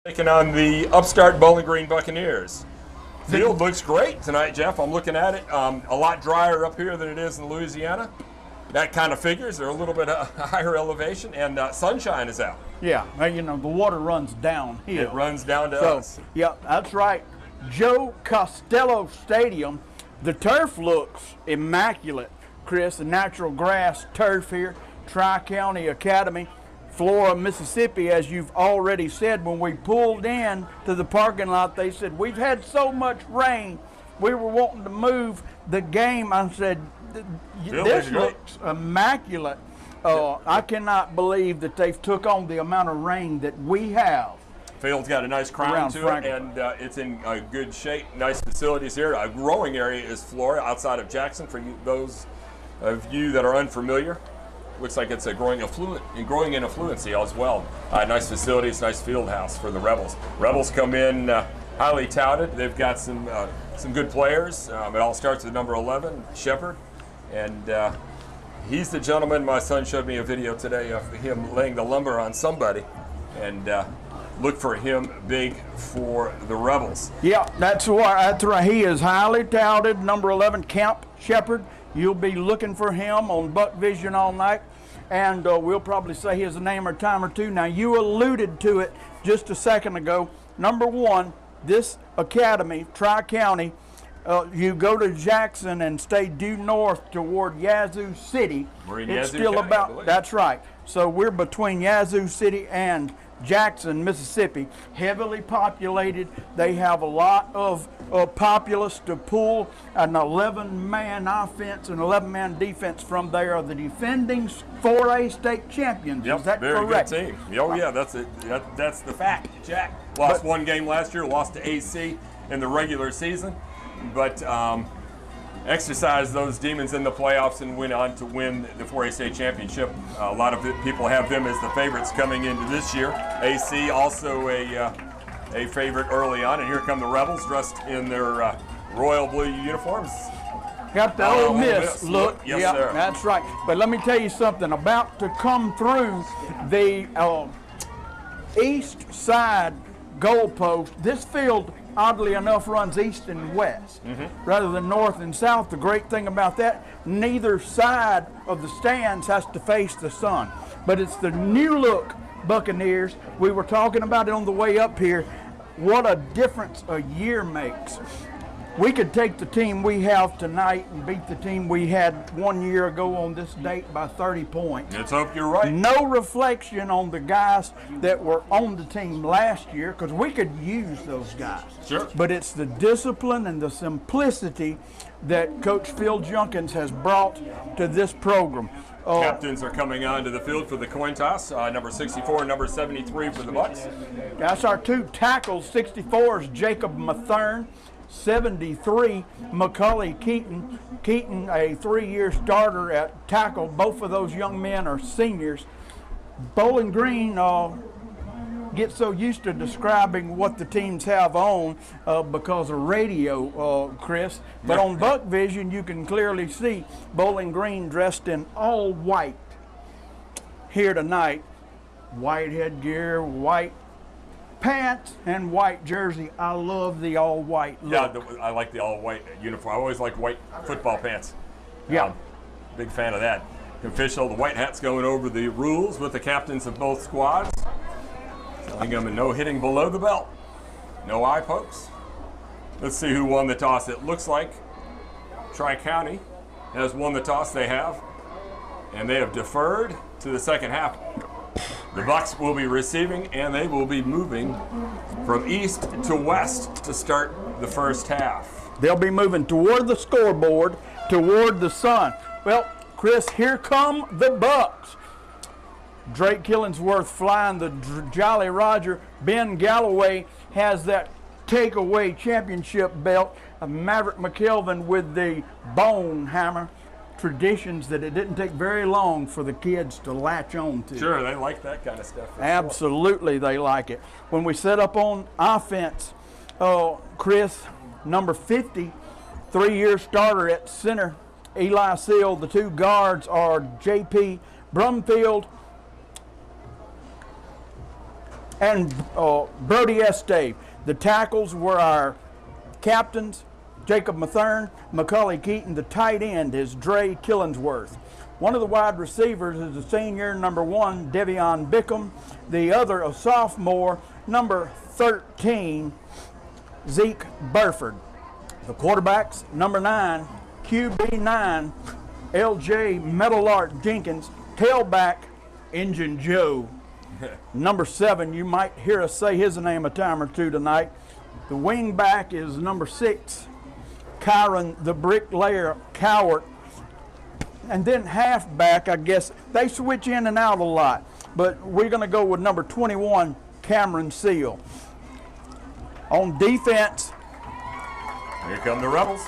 Taking on the upstart Bowling Green Buccaneers. Field looks great tonight, Jeff. I'm looking at it. A lot drier up here than it is in Louisiana. That kind of figures. They're a little bit higher elevation, and sunshine is out. Yeah, you know, the water runs downhill. It runs down to us. Yeah, that's right. Joe Costello Stadium. The turf looks immaculate, Chris. The natural grass turf here, Tri-County Academy. Flora, Mississippi, as you've already said, when we pulled in to the parking lot, they said, we've had so much rain, we were wanting to move the game. I said, this looks immaculate. I cannot believe that they've took on the amount of rain that we have. Field's got a nice crown to it, and it's in good shape. Nice facilities here. A growing area is Flora outside of Jackson for you, those of you that are unfamiliar. Looks like it's a growing in affluency as well. Nice facilities, nice field house for the Rebels. Rebels come in highly touted. They've got some good players. It all starts with number 11, Shepard, and he's the gentleman. My son showed me a video today of him laying the lumber on somebody, and look for him big for the Rebels. Yeah, that's right. He is highly touted, number 11, Camp Shepard. You'll be looking for him on Buc Vision all night, and we'll probably say his name a time or two. Now, you alluded to it just a second ago. Number one, this academy, Tri-County, you go to Jackson and stay due north toward Yazoo City. We're in it's Yazoo still County, about, that's right. So we're between Yazoo City and Jackson, Mississippi, heavily populated. They have a lot of populace to pull an 11-man offense and 11-man defense from. They are the defending 4A state champions. Yep, is that very correct? Good team. Oh yeah, that's it. That's the fact. Jack lost one game last year, lost to AC in the regular season, but exercised those demons in the playoffs and went on to win the 4A state championship. A lot of people have them as the favorites coming into this year. AC also a favorite early on, and here come the Rebels dressed in their royal blue uniforms. Got the Ole Miss look. Yes, yep, sir. That's right. But let me tell you something about to come through the east side goalpost. This field, oddly enough, runs east and west rather than north and south. The great thing about that, neither side of the stands has to face the sun. But it's the new look Buccaneers. We were talking about it on the way up here. What a difference a year makes. We could take the team we have tonight and beat the team we had 1 year ago on this date by 30 points. Let's hope you're right. No reflection on the guys that were on the team last year, because we could use those guys. Sure. But it's the discipline and the simplicity that Coach Phil Junkins has brought to this program. Captains are coming onto the field for the coin toss. Number 64 and number 73 for the Bucs. That's our two tackles. 64 is Jacob Mathern. 73, Macaulay Keaton. Keaton, a 3-year starter at tackle. Both of those young men are seniors. Bowling Green gets so used to describing what the teams have on because of radio, Chris. But on Buc Vision, you can clearly see Bowling Green dressed in all white here tonight. White headgear, white pants, and white jersey. I love the all-white look. Yeah, I like the all-white uniform. I always like white football pants. Yeah. Big fan of that. Official, the white hat's going over the rules with the captains of both squads. Telling them no hitting below the belt. No eye pokes. Let's see who won the toss. It looks like Tri-County has won the toss. They have. And they have deferred to the second half. The Bucs will be receiving, and they will be moving from east to west to start the first half. They'll be moving toward the scoreboard, toward the sun. Well, Chris, here come the Bucs. Drake Killingsworth flying the Jolly Roger. Ben Galloway has that takeaway championship belt. Maverick McKelvin with the bone hammer. Traditions that it didn't take very long for the kids to latch on to. Sure, they like that kind of stuff. Absolutely, they like it. When we set up on offense, Chris, number 50, 3-year starter at center, Eli Seal. The two guards are J.P. Brumfield and Brody Estave. The tackles were our captains, Jacob Mathern, Macaulay Keaton. The tight end is Dre Killingsworth. One of the wide receivers is the senior, number 1, Devion Bickham. The other, a sophomore, number 13, Zeke Burford. The quarterbacks, number 9, QB9, LJ Metalart Jenkins. Tailback, Engine Joe. Number 7, you might hear us say his name a time or two tonight. The wing back is number 6, Kyron the Bricklayer Cowart. And then halfback, I guess, they switch in and out a lot. But we're going to go with number 21, Cameron Seal. On defense. Here come the Rebels.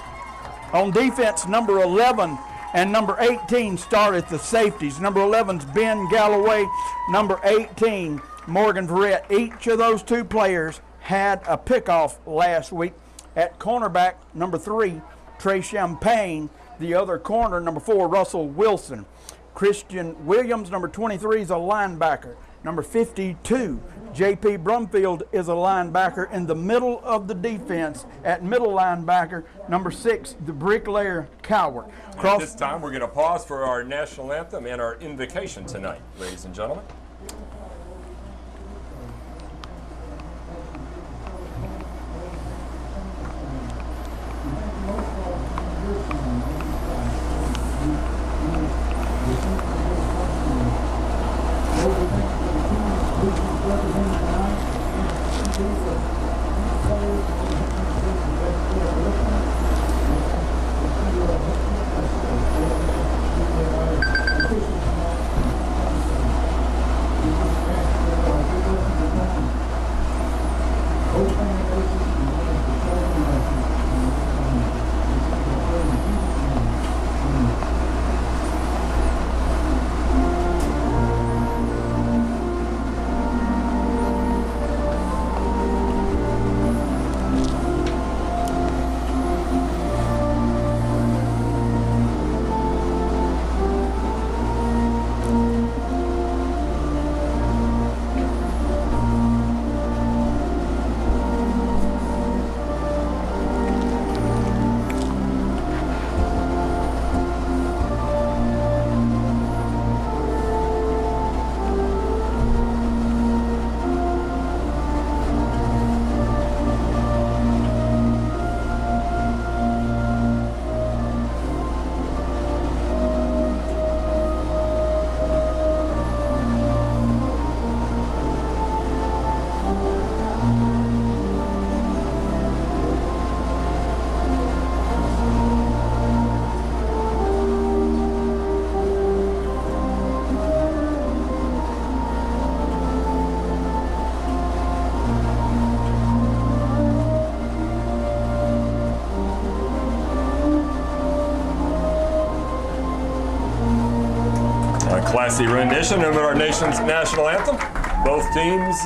On defense, number 11 and number 18 start at the safeties. Number 11's Ben Galloway. Number 18, Morgan Verrett. Each of those 2 players had a pickoff last week. At cornerback, number 3, Trey Champagne. The other corner, number 4, Russell Wilson. Christian Williams, number 23, is a linebacker. Number 52, J.P. Brumfield, is a linebacker in the middle of the defense. At middle linebacker, number 6, the Bricklayer Cowart. At this time, we're going to pause for our national anthem and our invocation tonight, ladies and gentlemen. Classy rendition of our nation's national anthem. Both teams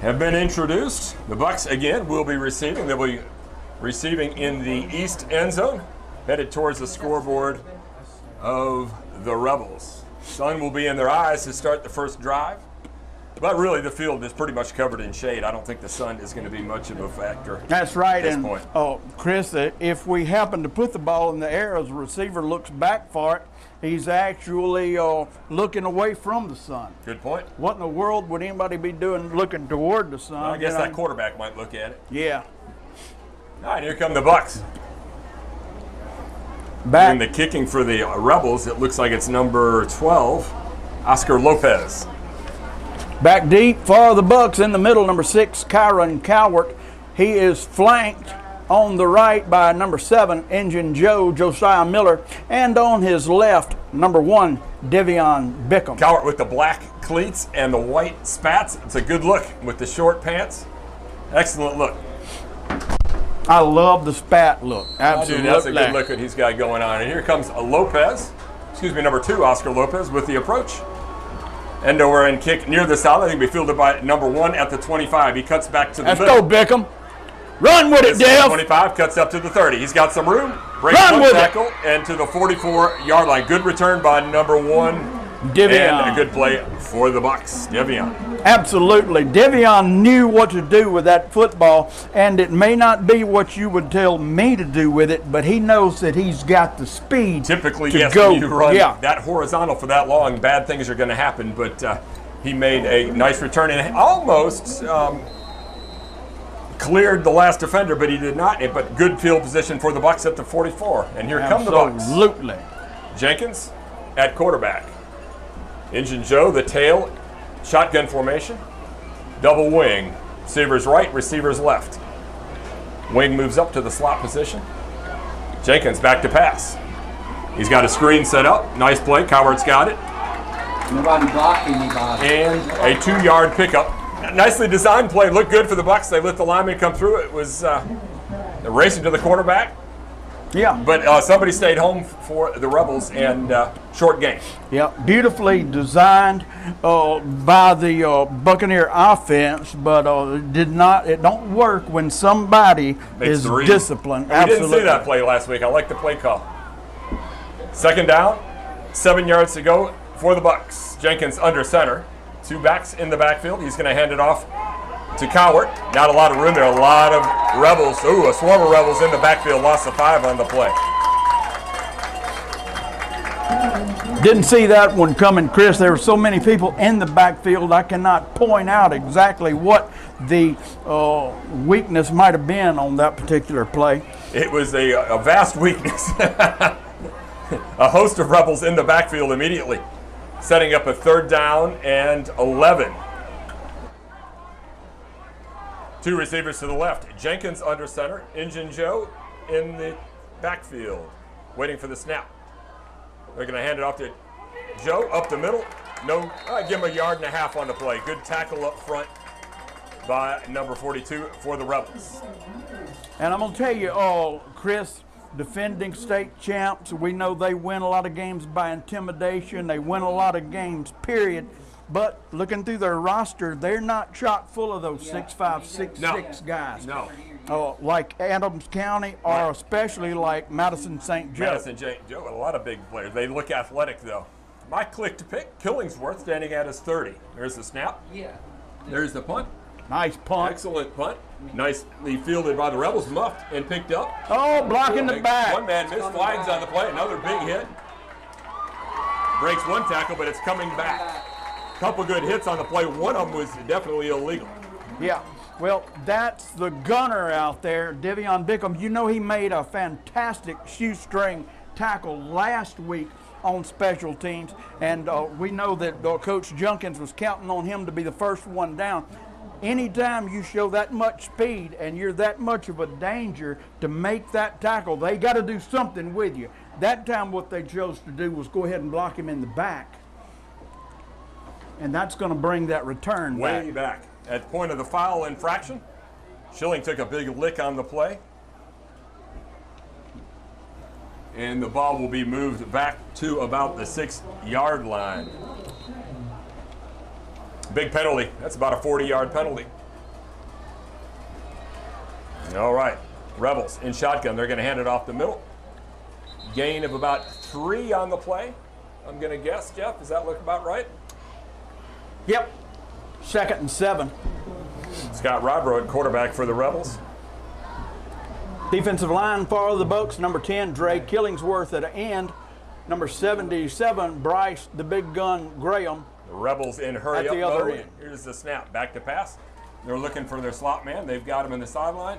have been introduced. The Bucs again will be receiving. They'll be receiving in the east end zone, headed towards the scoreboard of the Rebels. Sun will be in their eyes to start the first drive. But really, the field is pretty much covered in shade. I don't think the sun is going to be much of a factor. That's right. At this and point. Oh, Chris, if we happen to put the ball in the air as the receiver looks back for it, he's actually looking away from the sun. Good point. What in the world would anybody be doing looking toward the sun? Well, I guess that quarterback might look at it. Yeah. All right, here come the Bucs. Back. And the kicking for the Rebels, it looks like it's number 12, Oscar Lopez. Back deep for the Bucs in the middle, number 6, Kyron Cowart. He is flanked on the right by number 7, Engine Joe, Josiah Miller, and on his left, number 1, Devion Bickham. Cowart with the black cleats and the white spats. It's a good look with the short pants. Excellent look. I love the spat look. Absolutely. That's a good look that he's got going on. And here comes Lopez, number 2, Oscar Lopez, with the approach. End over and kick near the sideline. I think we fielded by number 1 at the 25. He cuts back to the middle. Let's go, Bickham. Run with it, Dev. 25 cuts up to the 30. He's got some room. Breaks Run one with tackle and to the 44-yard line. Good return by number 1, Devion. And a good play for the Bucs. Devion. Absolutely. Devion knew what to do with that football, and it may not be what you would tell me to do with it, but he knows that he's got the speed Typically, to yes, go. when you run that horizontal for that long, bad things are going to happen, but he made a nice return and almost cleared the last defender, but he did not. But good field position for the Bucs at the 44. And here come the Bucs. Absolutely. Jenkins at quarterback. Engine Joe, the tail, shotgun formation, double wing. Receivers right, receivers left. Wing moves up to the slot position. Jenkins back to pass. He's got a screen set up. Nice play. Coward's got it. Nobody blocked anybody. And a 2-yard pickup. Nicely designed play. Looked good for the Bucs. They let the lineman come through. It was racing to the quarterback. Yeah. But somebody stayed home for the Rebels and short game. Yeah, beautifully designed by the Buccaneer offense, but it don't work when somebody is disciplined. We didn't see that play last week. I like the play call. Second down, 7 yards to go for the Bucs. Jenkins under center. 2 backs in the backfield. He's going to hand it off to Cowart. Not a lot of room there. A lot of Rebels. Ooh, a swarm of Rebels in the backfield. Loss of 5 on the play. Didn't see that one coming, Chris. There were so many people in the backfield, I cannot point out exactly what the weakness might have been on that particular play. It was a vast weakness. A host of Rebels in the backfield immediately, setting up a 3rd down and 11. 2 receivers to the left. Jenkins under center. Engine Joe in the backfield, waiting for the snap. They're going to hand it off to Joe up the middle. No, give him a 1.5 yards on the play. Good tackle up front by number 42 for the Rebels. And I'm going to tell you, Chris, defending state champs, we know they win a lot of games by intimidation. They win a lot of games, period. But looking through their roster, they're not chock full of those 6'5", 6'6" guys. No. Like Adams County, or especially like Madison St. Joe. Madison St. Joe, a lot of big players. They look athletic, though. My click to pick, Killingsworth standing at his 30. There's the snap. Yeah. There's the punt. Nice punt. Excellent punt. Nicely fielded by the Rebels, muffed and picked up. Oh, blocking the back. One man missed, flags on the play. Another big hit. Breaks one tackle, but it's coming back. Couple good hits on the play. One of them was definitely illegal. Yeah. Well, that's the gunner out there, Devion Bickham. You know he made a fantastic shoestring tackle last week on special teams, and we know that Coach Jenkins was counting on him to be the first one down. Anytime you show that much speed and you're that much of a danger to make that tackle, they got to do something with you. That time what they chose to do was go ahead and block him in the back, and that's going to bring that return way back. At the point of the foul infraction, Schilling took a big lick on the play. And the ball will be moved back to about the 6-yard line. Big penalty. That's about a 40-yard penalty. All right. Rebels in shotgun. They're going to hand it off the middle. Gain of about 3 on the play, I'm going to guess. Jeff, does that look about right? Yep. 2nd and 7. Scott Robro at quarterback for the Rebels. Defensive line for the Bucs, number 10, Dre Killingsworth at end. Number 77, Bryce, the big gun, Graham. The Rebels in hurry at the other end. Here's the snap. Back to pass. They're looking for their slot man. They've got him in the sideline.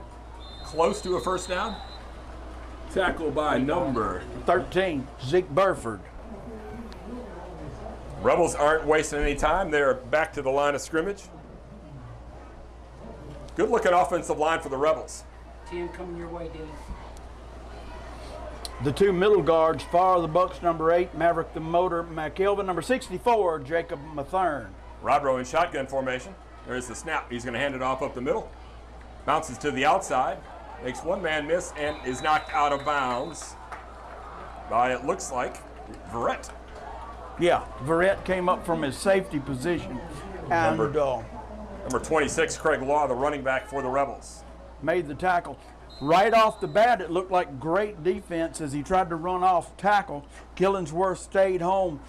Close to a first down. Tackled by number 13, Zeke Burford. Rebels aren't wasting any time. They're back to the line of scrimmage. Good looking offensive line for the Rebels. 10 coming your way, Dennis. The 2 middle guards for the Bucs, number 8, Maverick the Motor McElvin, number 64, Jacob Mathern. Robro in shotgun formation. There's the snap. He's going to hand it off up the middle. Bounces to the outside. Makes one man miss and is knocked out of bounds by, it looks like, Verrett. Yeah, Verrett came up from his safety position. And number 26, Craig Law, the running back for the Rebels. Made the tackle. Right off the bat, it looked like great defense as he tried to run off tackle. Killingsworth stayed home.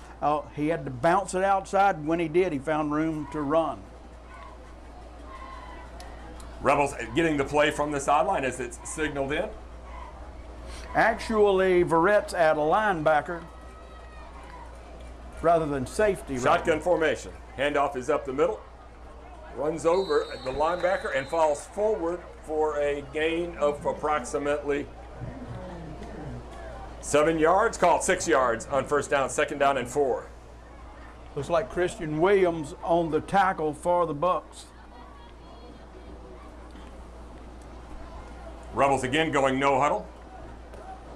He had to bounce it outside. When he did, he found room to run. Rebels getting the play from the sideline as it's signaled in. Actually, Verrett's at a linebacker rather than safety. Shotgun formation. Handoff is up the middle. Runs over the linebacker and falls forward for a gain of approximately 7 yards. Called 6 yards on first down, second down and 4. Looks like Christian Williams on the tackle for the Bucs. Rebels again going no huddle.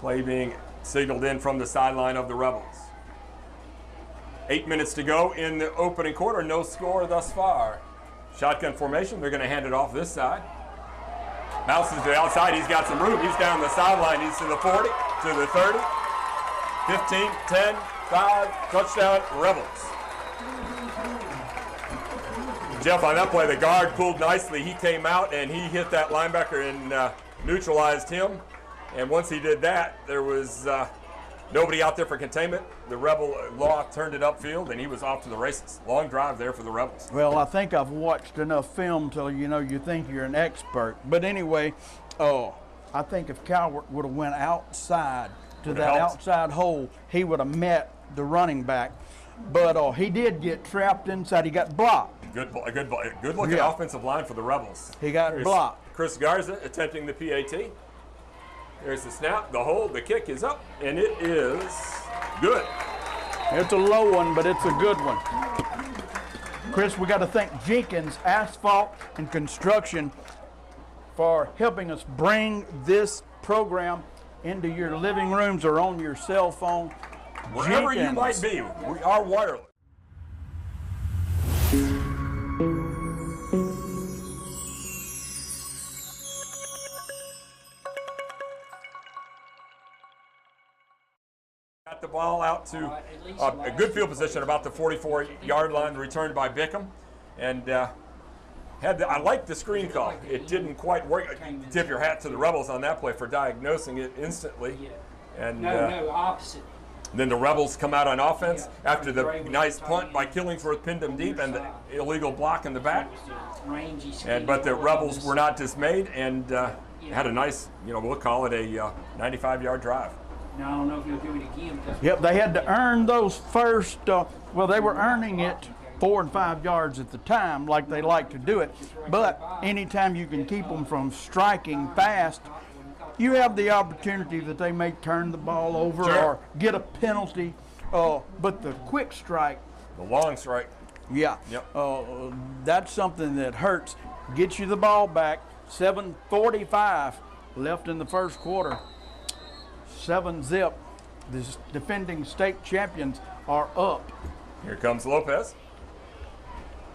Play being signaled in from the sideline of the Rebels. 8 minutes to go in the opening quarter. No score thus far. Shotgun formation. They're going to hand it off this side. Bounces to the outside. He's got some room. He's down the sideline. He's to the 40, to the 30, 15, 10, 5. Touchdown, Rebels. Jeff, on that play, the guard pulled nicely. He came out and he hit that linebacker and neutralized him. And once he did that, there was nobody out there for containment. The Rebel Law turned it upfield, and he was off to the races. Long drive there for the Rebels. Well, I think I've watched enough film till you think you're an expert. But anyway, I think if Calvert would have went outside to that outside hole, he would have met the running back. But he did get trapped inside. He got blocked. Good looking offensive line for the Rebels. He got blocked. Chris Garza attempting the PAT. There's the snap, the hold, the kick is up, and it is good. It's a low one, but it's a good one. Chris, we got to thank Jenkins Asphalt and Construction for helping us bring this program into your living rooms or on your cell phone. Wherever you might be, we are wireless. Got the ball out to a good field position, about the 44-yard line, returned by Bickham, and I like the screen call. It didn't quite work. Tip your hat to the Rebels on that play for diagnosing it instantly. And no, opposite. then the Rebels come out on offense after the nice punt by Killingsworth pinned them deep and the illegal block in the back. But the Rebels were not dismayed and had a nice, we'll call it a 95-yard drive. Now, I don't know if you'll do it again. Yep, they had to earn those first, they were earning it 4 and 5 yards at the time, like they like to do it. But anytime you can keep them from striking fast, you have the opportunity that they may turn the ball over or get a penalty. But the quick strike, the long strike, that's something that hurts. Gets you the ball back. 7:45 left in the first quarter. 7-zip. The defending state champions are up. Here comes Lopez.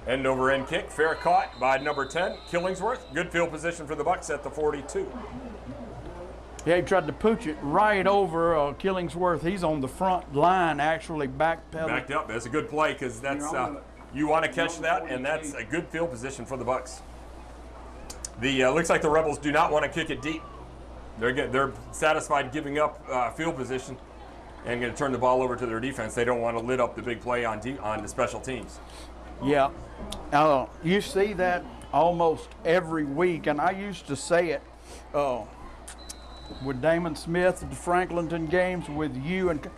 End over end kick, fair caught by number 10, Killingsworth. Good field position for the Bucs at the 42. Yeah, he tried to pooch it right over Killingsworth. He's on the front line, actually backpedaling. Backed up. That's a good play because that's you want to catch that, and that's a good field position for the Bucs. Looks like the Rebels do not want to kick it deep. They're satisfied giving up field position and going to turn the ball over to their defense. They don't want to lit up the big play on the special teams. Yeah, you see that almost every week, and I used to say it with Damon Smith at the Franklinton games, with you, and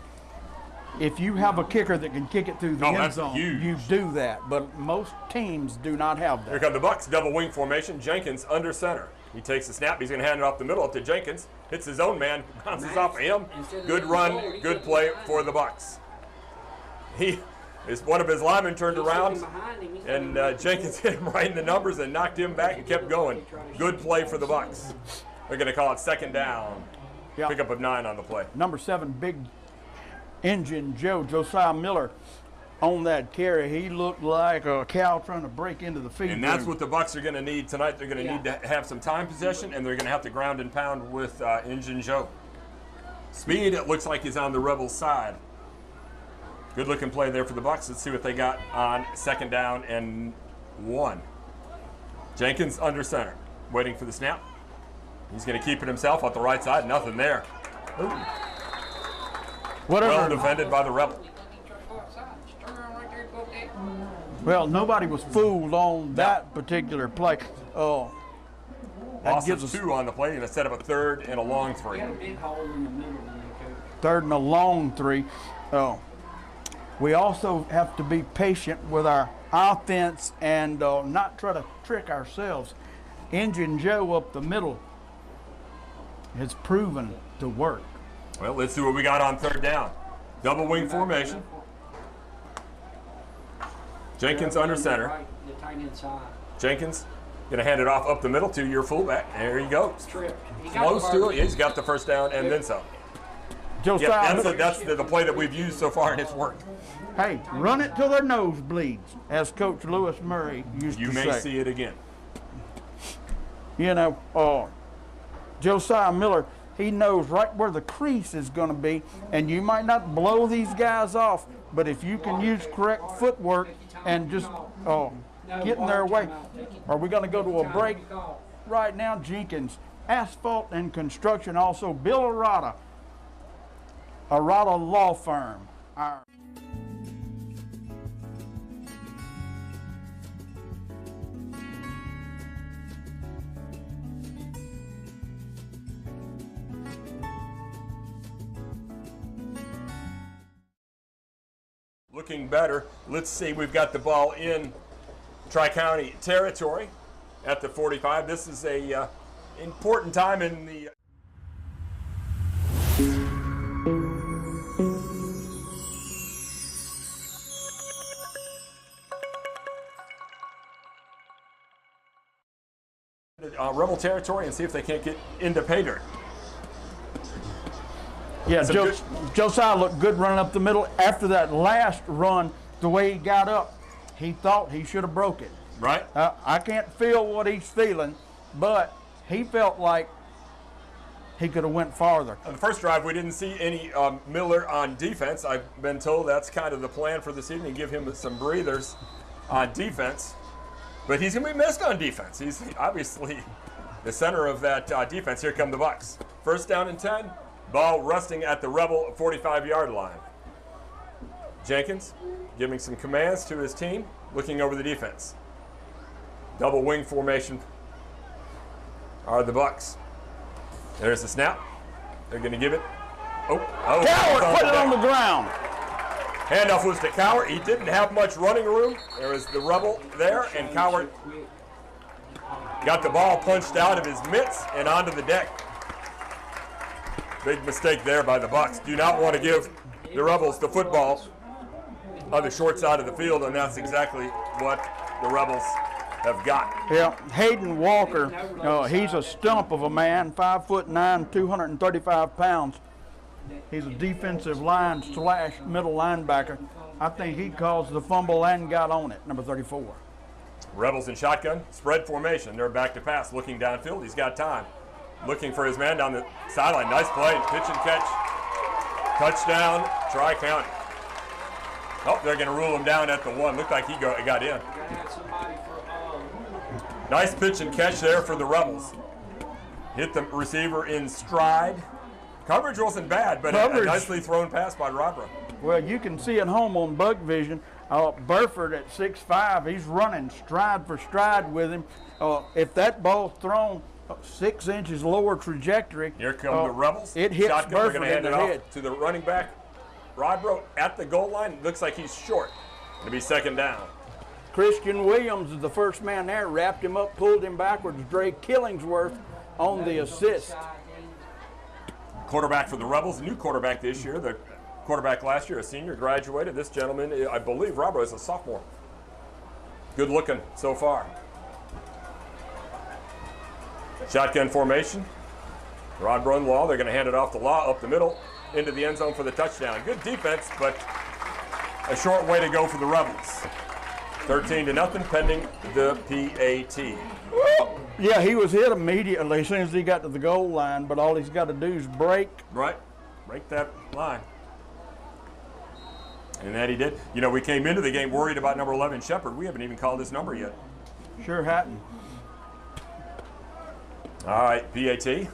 if you have a kicker that can kick it through the end zone, you do that. But most teams do not have that. Here come the Bucs, double wing formation. Jenkins under center. He takes the snap. He's going to hand it off the middle up to Jenkins. Hits his own man. Bounces off of him. Good run. Good play for the Bucs. One of his linemen turned around, and Jenkins hit him right in the numbers and knocked him back and kept going. Good play for the Bucs. They're going to call it second down. Yep. Pickup of 9 on the play. Number 7, big engine Josiah Miller, on that carry. He looked like a cow trying to break into the feed. And that's what the Bucs are going to need tonight. They're going to need to have some time possession, and they're going to have to ground and pound with Engine Joe. Speed, it looks like he's on the Rebels' side. Good looking play there for the Bucs. Let's see what they got on second down and 1. Jenkins under center, waiting for the snap. He's going to keep it himself on the right side. Nothing there. Ooh. Whatever. Well defended by the Rebel. Well, nobody was fooled on that particular play. Oh, Loss of 2 on the play, and a set of a 3rd and a long 3. Third and a long 3. Oh, we also have to be patient with our offense and not try to trick ourselves. Engine Joe up the middle has proven to work. Well, let's see what we got on 3rd down. Double wing formation. Jenkins under center. Jenkins going to hand it off up the middle to your fullback. There he goes. Close to it. He's got the 1st down and then some. Josiah, yeah, that's the play that we've used so far, and it's worked. Hey, run it till their nose bleeds, as Coach Lewis Murray used to say. You may see it again. You know, Josiah Miller, he knows right where the crease is going to be, and you might not blow these guys off, but if you can use correct footwork and just get in their way. Are we going to go to a break right now? Jenkins, Asphalt and Construction, also Bill Arata Law Firm. Looking better. Let's see, we've got the ball in Tri-County territory at the 45. This is a important time in the Rebel territory and see if they can't get into pay dirt. Yeah, Josiah looked good running up the middle. After that last run, the way he got up, he thought he should have broke it. Right. I can't feel what he's feeling, but he felt like he could have went farther. On the first drive, we didn't see any Miller on defense. I've been told that's kind of the plan for this evening, give him some breathers on defense. But he's going to be missed on defense. He's obviously the center of that defense. Here come the Bucs. 1st down and 10. Ball resting at the Rebel 45-yard line. Jenkins giving some commands to his team, looking over the defense. Double wing formation are the Bucs. There's the snap. They're going to give it. Coward put it on the ground. Handoff was to Coward. He didn't have much running room. There was the Rebel there, and Coward got the ball punched out of his mitts and onto the deck. Big mistake there by the Bucs. Do not want to give the Rebels the football on the short side of the field, and that's exactly what the Rebels have got. Yeah, Hayden Walker, he's a stump of a man, 5'9", 235 pounds. He's a defensive line / middle linebacker. I think he caused the fumble and got on it, number 34. Rebels in shotgun, spread formation. They're back to pass, looking downfield. He's got time. Looking for his man down the sideline. Nice play, pitch and catch. Touchdown, Tri-County. Oh, they're going to rule him down at the 1. Looked like he got in. Nice pitch and catch there for the Rebels. Hit the receiver in stride. Coverage wasn't bad, but a nicely thrown pass by Robert. Well, you can see at home on Buc Vision, Burford at 6'5", he's running stride for stride with him. If that ball's thrown 6 inches lower trajectory. Here come the Rebels. It hits Shotgun. Burford They're going to hand in it the off head. to the running back. Rodbro at the goal line. Looks like he's short. It'll be 2nd down. Christian Williams is the first man there. Wrapped him up, pulled him backwards. Dre Killingsworth on the assist. Quarterback for the Rebels. New quarterback this year. The quarterback last year, a senior, graduated. This gentleman, I believe, Rodbro is a sophomore. Good looking so far. Shotgun formation. Rodbro and Law. They're going to hand it off to Law up the middle into the end zone for the touchdown. Good defense, but a short way to go for the Rebels. 13-0 pending the PAT. Yeah, he was hit immediately as soon as he got to the goal line, but all he's got to do is break. Right. Break that line. And that he did. You know, we came into the game worried about number 11, Shepard. We haven't even called his number yet. Sure hadn't. All right, PAT,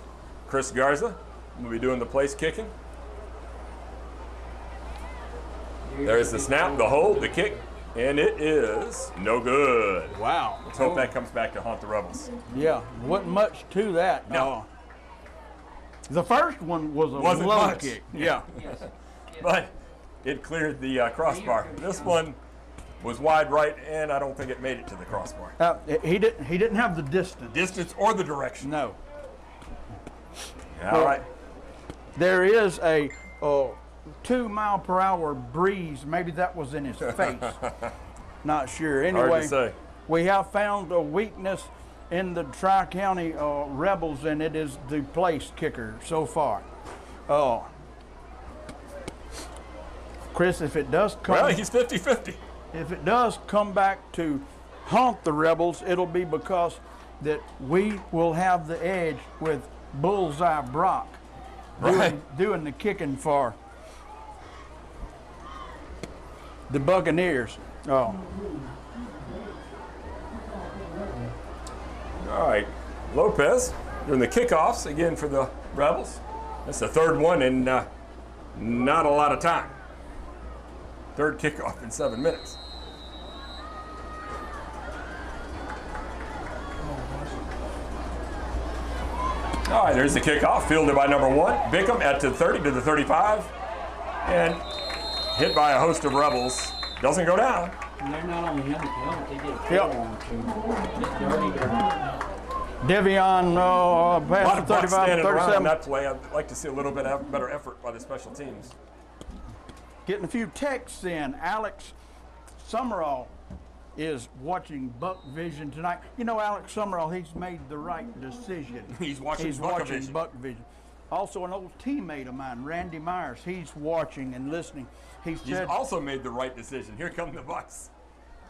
Chris Garza will be doing the place kicking. There's the snap, the hold, the kick, and it is no good. Wow. Let's hope that comes back to haunt the Rebels. Yeah, wasn't much to that. No. The first one was a Wasn't low much. kick. Yeah. Yes. But it cleared the crossbar. This one was wide right, and I don't think it made it to the crossbar. He didn't have the distance. Distance or the direction. No. All right. There is a 2-mile-per-hour breeze. Maybe that was in his face. Not sure. Anyway, Hard to say. we have found a weakness in the Tri-County Rebels, and it is the place kicker so far. Chris, if it does come, Well, he's 50-50. if it does come back to haunt the Rebels, it'll be because that we will have the edge with Bullseye Brock doing the kicking for the Buccaneers. All right, Lopez doing the kickoffs again for the Rebels. That's the third one in not a lot of time. Third kickoff in 7 minutes. All right, there's the kickoff, fielded by number 1, Bickham at the 30 to the 35, and hit by a host of Rebels. Doesn't go down. And they're not only having help, they did a Yep. Devion A lot past of the Bucks 35, standing around 37. that play. I'd like to see a little bit better effort by the special teams. Getting a few texts in. Alex Summerall is watching Buck Vision tonight. You know, Alex Summerall, he's made the right decision. He's watching Buck-a-Vision. Buck Vision. Also, an old teammate of mine, Randy Myers, he's watching and listening. He's He's also made the right decision. Here come the Bucks.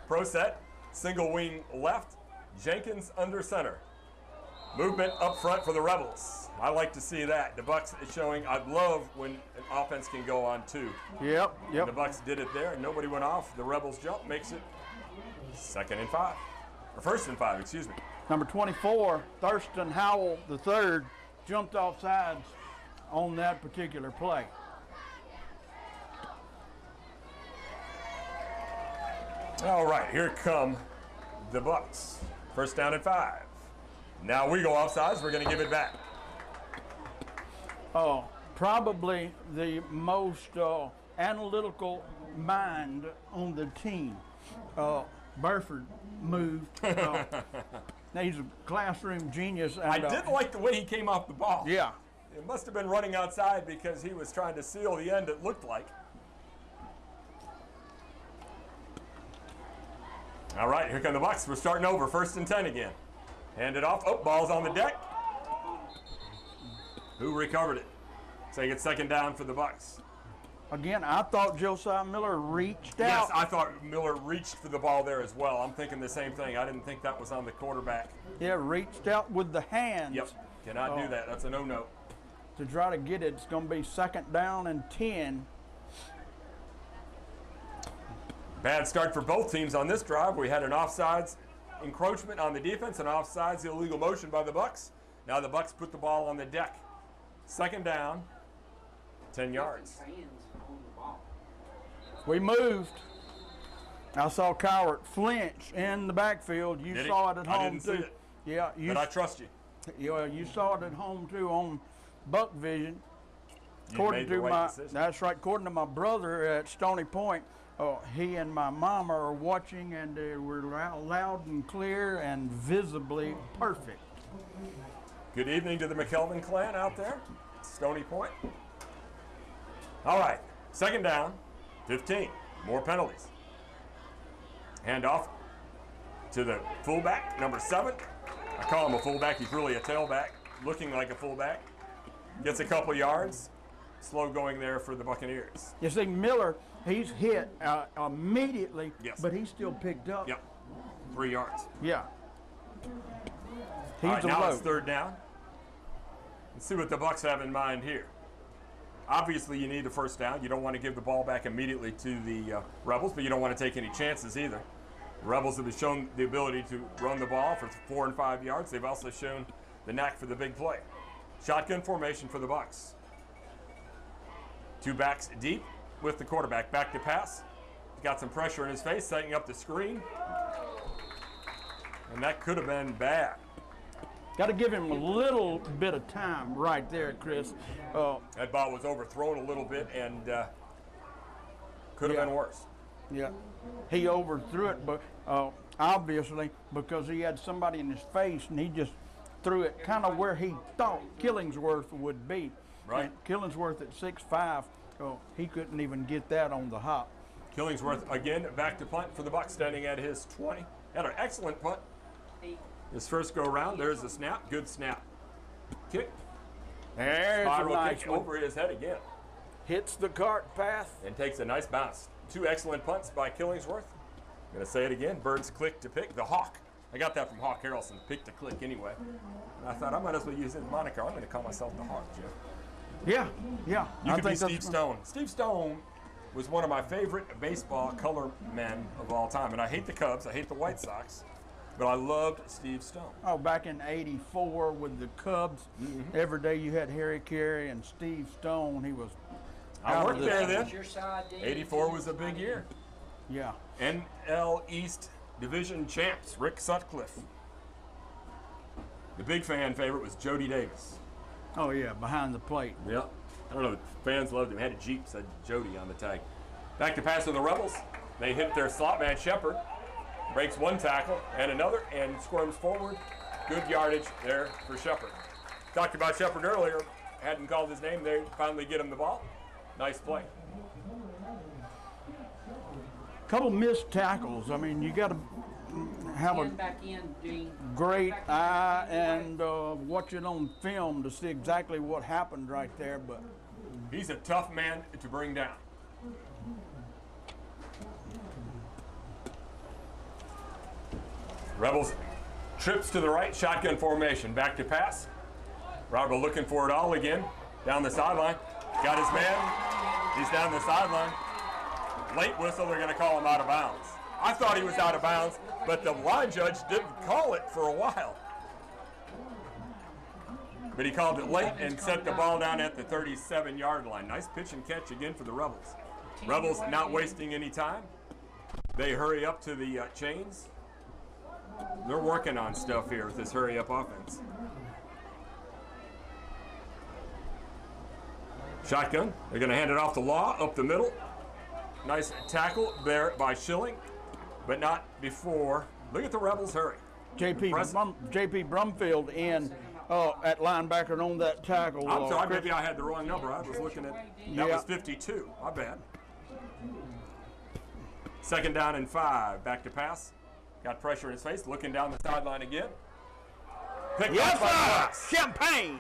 Pro set, single wing left, Jenkins under center. Movement up front for the Rebels. I like to see that. The Bucks is showing. I love when an offense can go on 2. Yep. The Bucks did it there, and nobody went off. The Rebels jump makes it 2nd and 5, or 1st and 5. Excuse me. Number 24, Thurston Howell III, jumped off sides on that particular play. All right, here come the Bucks. 1st down and 5. Now we go offsides. We're going to give it back. Probably the most analytical mind on the team. Burford moved. He's a classroom genius. And, I did like the way he came off the ball. Yeah. It must have been running outside because he was trying to seal the end, it looked like. All right, here come the Bucks. We're starting over. 1st and 10 again. Hand it off. Oh, ball's on the deck. Who recovered it? Saying it's 2nd down for the Bucks. Again, I thought Josiah Miller reached out. Yes, I thought Miller reached for the ball there as well. I'm thinking the same thing. I didn't think that was on the quarterback. Yeah, reached out with the hands. Yep, cannot do that. That's a no-no. To try to get it, it's going to be 2nd down and 10. Bad start for both teams on this drive. We had an offsides encroachment on the defense and offsides illegal motion by the Bucks. Now the Bucks put the ball on the deck. 2nd down, 10 yards. We moved. I saw Cowart flinch in the backfield. You Did he? saw it at home I didn't too. see it. Yeah, But I trust you. you saw it at home too on Buck Vision. You made the right decision. That's right. According to my brother at Stony Point, he and my mama are watching, and they were loud and clear and visibly perfect. Good evening to the McKelvin clan out there, Stony Point. All right, 2nd down, 15. More penalties. Handoff to the fullback, number 7. I call him a fullback. He's really a tailback, looking like a fullback. Gets a couple yards. Slow going there for the Buccaneers. You see, Miller, he's hit immediately, Yes. but he's still picked up. Yep, 3 yards. Yeah. All right, He's a now low. it's 3rd down. Let's see what the Bucks have in mind here. Obviously, you need the 1st down. You don't want to give the ball back immediately to the Rebels, but you don't want to take any chances either. The Rebels have shown the ability to run the ball for 4 and 5 yards. They've also shown the knack for the big play. Shotgun formation for the Bucs. 2 backs deep with the quarterback. Back to pass. He's got some pressure in his face, setting up the screen. And that could have been bad. Got to give him a little bit of time right there, Chris. That ball was overthrown a little bit and could have been worse. Yeah, he overthrew it, but obviously because he had somebody in his face, and he just threw it kind of where he thought Killingsworth would be. Right. And Killingsworth at 6'5", he couldn't even get that on the hop. Killingsworth again back to punt for the Bucs, standing at his 20. Had an excellent punt. His first go around. There's the snap. Good snap. Kick. There's a nice kick one. over his head again. Hits the cart path. And takes a nice bounce. 2 excellent punts by Killingsworth. I'm going to say it again. Birds click to pick. The Hawk. I got that from Hawk Harrelson. Pick to click anyway. And I thought I might as well use his moniker. I'm going to call myself the Hawk, Jim. Yeah. You could be Steve Stone. Steve Stone was one of my favorite baseball color men of all time. And I hate the Cubs. I hate the White Sox. But I loved Steve Stone. Oh, back in '84 with the Cubs, every day you had Harry Carey and Steve Stone. He was. I worked there then. Your side, Dave. 84 was a big year. Yeah. NL East Division champs, Rick Sutcliffe. The big fan favorite was Jody Davis. Oh yeah, behind the plate. Yep. I don't know, fans loved him. Had a Jeep, said Jody on the tag. Back to pass to the Rebels. They hit their slot man Shepard. Breaks 1 tackle and another and squirms forward. Good yardage there for Shepard. Talked about Shepard earlier. Hadn't called his name. They finally get him the ball. Nice play. Couple missed tackles. I mean, you got to have a Back in, Dean. great eye and watch it on film to see exactly what happened right there. But He's a tough man to bring down. Rebels trips to the right, shotgun formation. Back to pass. Robert looking for it all again. Down the sideline. Got his man. He's down the sideline. Late whistle, they're going to call him out of bounds. I thought he was out of bounds, but the line judge didn't call it for a while. But he called it late and set the ball down at the 37-yard line. Nice pitch and catch again for the Rebels. Rebels not wasting any time. They hurry up to the chains. They're working on stuff here with this hurry-up offense. Shotgun. They're going to hand it off to Law up the middle. Nice tackle there by Schilling, but not before. Look at the Rebels hurry. J.P. Brumfield in at linebacker on that tackle. I'm sorry, maybe I had the wrong number. I was looking at, that was 52. My bad. 2nd down and 5. Back to pass. Got pressure in his face. Looking down the sideline again. Picked up by the Bucs. Champagne.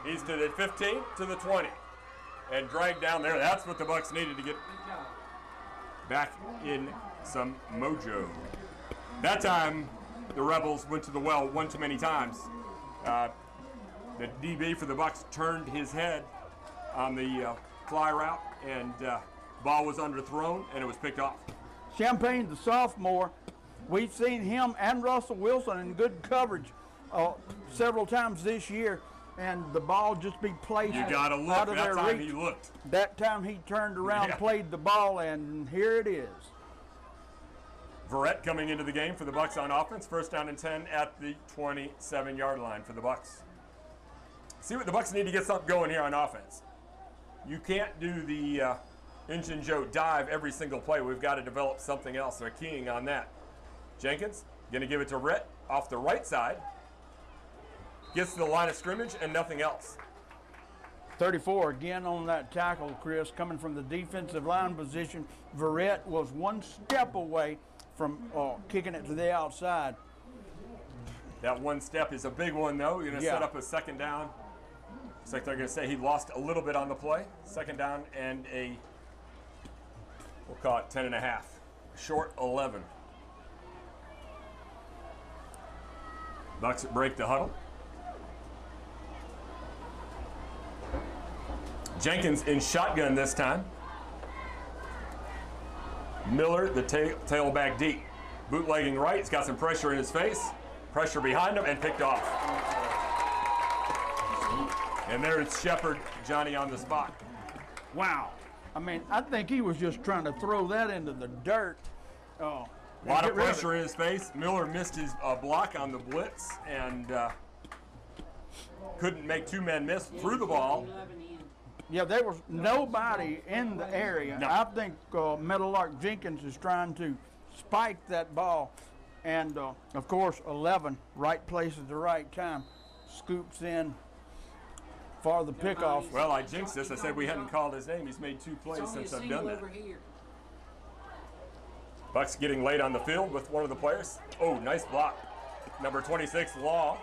He's to the 15, to the 20. And dragged down there. That's what the Bucs needed to get back in some mojo. That time, the Rebels went to the well one too many times. The DB for the Bucs turned his head on the fly route, and ball was underthrown, and it was picked off. Champagne, the sophomore, we've seen him and Russell Wilson in good coverage several times this year, and the ball just be placed You got to look. out of That their time reach. he looked. That time he turned around, Yeah. played the ball, and here it is. Verrett coming into the game for the Bucs on offense. 1st down and 10 at the 27-yard line for the Bucs. See what the Bucs need to get something going here on offense. You can't do the Injun Joe dive every single play. We've got to develop something else. They're keying on that. Jenkins going to give it to Rhett off the right side. Gets to the line of scrimmage and nothing else. 34 again on that tackle, Chris, coming from the defensive line position. Verrett was 1 step away from kicking it to the outside. That 1 step is a big one, though. You're going to set up a 2nd down. Looks like they're going to say he lost a little bit on the play. 2nd down and we'll call it 10.5. Short 11. Bucs break the huddle. Jenkins in shotgun this time. Miller, the tailback deep. Bootlegging right, he's got some pressure in his face. Pressure behind him and picked off. And there's Shepard, Johnny on the spot. Wow. I mean, I think he was just trying to throw that into the dirt. A lot of pressure in his face. Miller missed his block on the blitz and couldn't make two men miss. Threw the ball. Yeah, there was nobody in the area. No. I think Meadowlark Jenkins is trying to spike that ball. And, of course, 11, right place at the right time, scoops in for the pickoff. Well, I jinxed this. I said we hadn't called his name. He's made 2 plays since I've done that. Bucks getting late on the field with one of the players. Oh, nice block. Number 26, Law,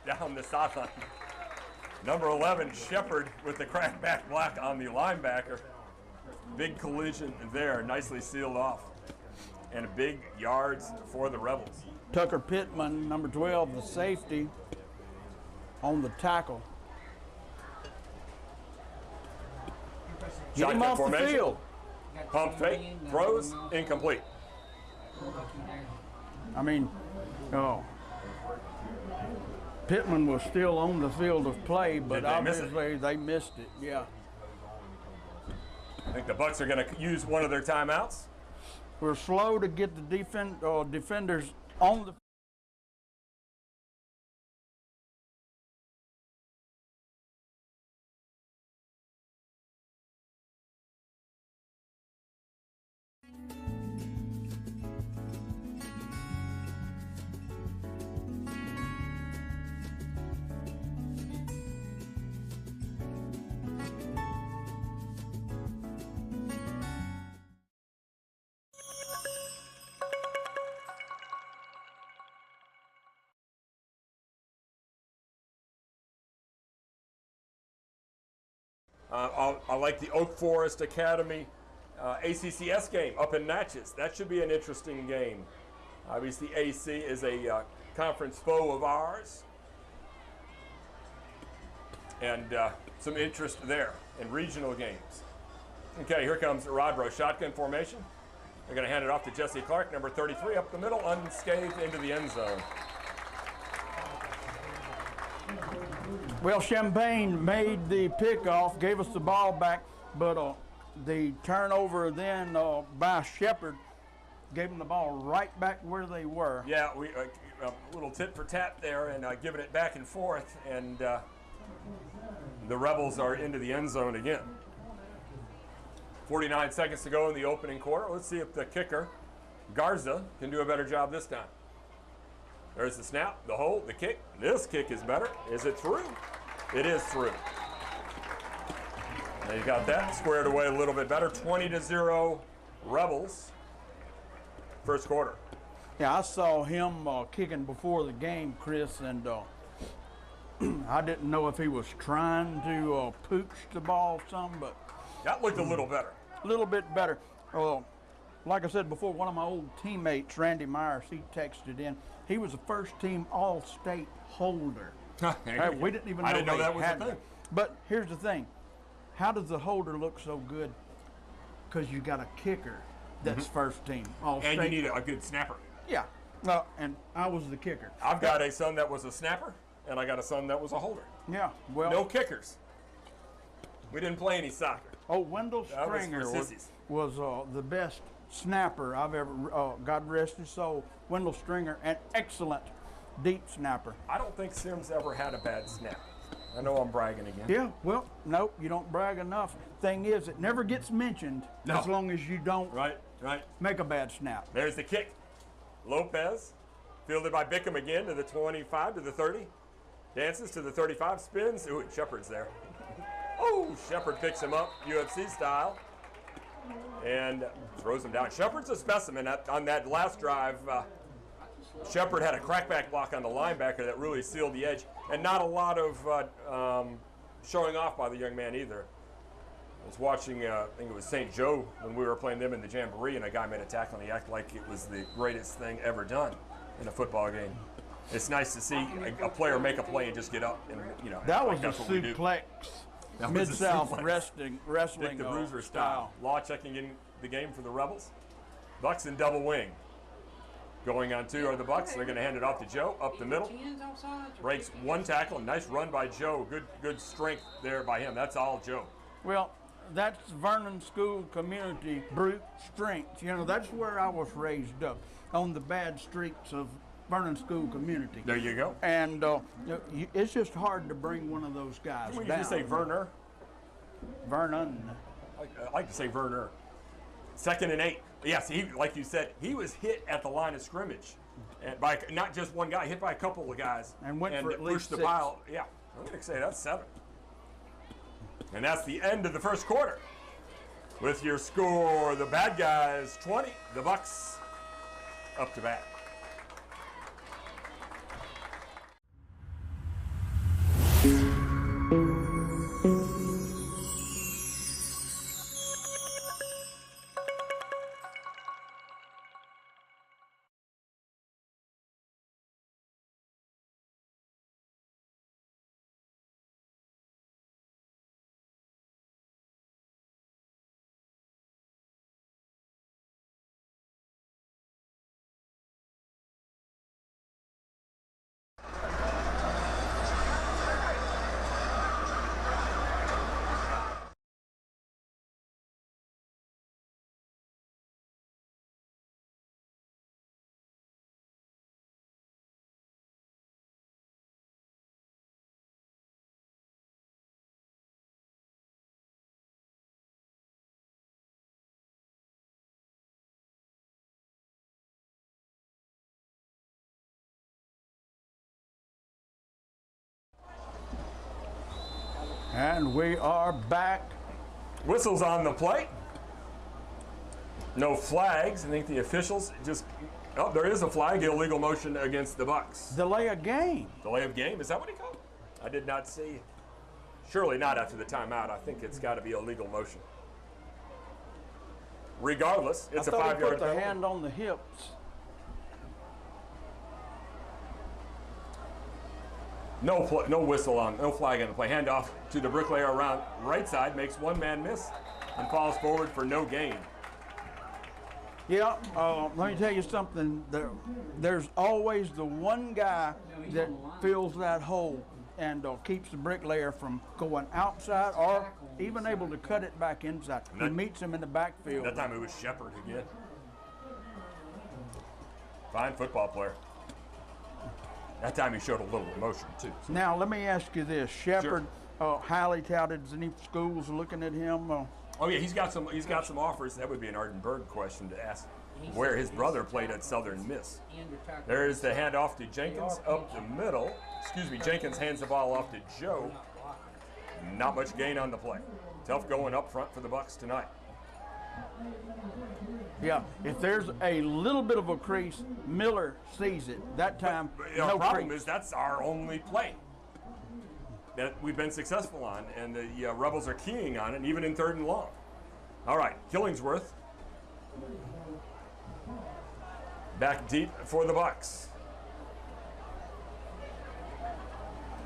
down the sideline. Number 11, Shepard with the crackback block on the linebacker. Big collision there, nicely sealed off. And big yards for the Rebels. Tucker Pittman, number 12, the safety, on the tackle. Get him off the field. Pump fake, throws, incomplete. I mean, Pittman was still on the field of play, but obviously they missed it. Yeah. I think the Bucks are going to use one of their timeouts. We're slow to get the defenders on the. I like the Oak Forest Academy ACCS game up in Natchez. That should be an interesting game. Obviously, AC is a conference foe of ours. And some interest there in regional games. Okay, here comes Rodbro. Shotgun formation. They're going to hand it off to Jesse Clark, number 33, up the middle, unscathed into the end zone. Well, Champaign made the pickoff, gave us the ball back, but the turnover then by Shepard gave them the ball right back where they were. Yeah, we a little tit for tat there and giving it back and forth, and the Rebels are into the end zone again. 49 seconds to go in the opening quarter. Let's see if the kicker, Garza, can do a better job this time. There's the snap, the hold, the kick. This kick is better. Is it through? It is through. Now you got that squared away a little bit better. 20-0 Rebels. First quarter. Yeah, I saw him kicking before the game, Chris, and I didn't know if he was trying to pooch the ball some, but that looked a little better. A little bit better. Like I said before, one of my old teammates, Randy Myers, he texted in. He was a first-team All-State holder. Hey, we didn't even know, that was a thing. But here's the thing. How does the holder look so good? Because you got a kicker that's first-team All-State. And you need a good snapper. Yeah. And I was the kicker. I've got a son that was a snapper, and I got a son that was a holder. Yeah. Well, no kickers. We didn't play any soccer. Oh, Wendell Stringer was the best snapper I've ever, God rest his soul. Wendell Stringer, an excellent deep snapper. I don't think Sims ever had a bad snap. I know I'm bragging again. Yeah, well, nope, you don't brag enough. Thing is, it never gets mentioned as long as you don't make a bad snap. There's the kick. Lopez, fielded by Bickham again to the 25, to the 30. Dances to the 35, spins. Ooh, Shepard's there. Oh, Shepard picks him up, UFC style, and throws him down. Shepard's a specimen. On that last drive, Shepard had a crackback block on the linebacker that really sealed the edge, and not a lot of showing off by the young man either. I was watching, I think it was St. Joe when we were playing them in the Jamboree, and a guy made a tackle, and he acted like it was the greatest thing ever done in a football game. It's nice to see a player make a play and just get up, and that was a suplex. Mid-South wrestling Dick the Bruiser style. Law checking in the game for the Rebels. Bucks in double wing. Going on 2 are the Bucs. They're going to hand it off to Joe up the middle. Breaks 1 tackle. Nice run by Joe. Good strength there by him. That's all Joe. Well, that's Vernon School Community brute strength. You know, that's where I was raised up, on the bad streets of Vernon School Community. There you go. And it's just hard to bring one of those guys Can we down. just say Verner? Vernon. I like to say Verner. 2nd and 8. Yes, like you said, he was hit at the line of scrimmage, and by not just one guy, hit by a couple of guys, and went for at least pushed the 6. pile. Yeah, I'm going to say that's 7. And that's the end of the first quarter. With your score, the bad guys 20, the Bucs up to bat. And we are back. Whistles on the plate. No flags. I think the officials just, oh, there is a flag, illegal motion against the Bucs. Delay of game. Delay of game, is that what he called? I did not see. Surely not after the timeout. I think it's got to be a legal motion. Regardless, it's a 5-yard penalty. Put the penalty. hand on the hips. No whistle on, no flag on the play. Handoff to the bricklayer around right side, makes one man miss and falls forward for no gain. Yeah, let me tell you something. There's always the one guy that fills that hole and keeps the bricklayer from going outside or even able to cut it back inside. He meets him in the backfield. That time it was Shepard again. Fine football player. That time he showed a little emotion too. Now let me ask you this: Shepard, highly touted. Is any schools looking at him? Oh yeah, he's got some offers. That would be an Arden Berg question to ask, where his brother played at Southern Miss. There's the handoff to Jenkins up the middle. Excuse me, Jenkins hands the ball off to Joe. Not much gain on the play. Tough going up front for the Bucs tonight. Yeah, if there's a little bit of a crease, Miller sees it. That time, no no problem crease. is that's our only play that we've been successful on, and the Rebels are keying on it, even in 3rd and long. All right, Killingsworth back deep for the Bucs.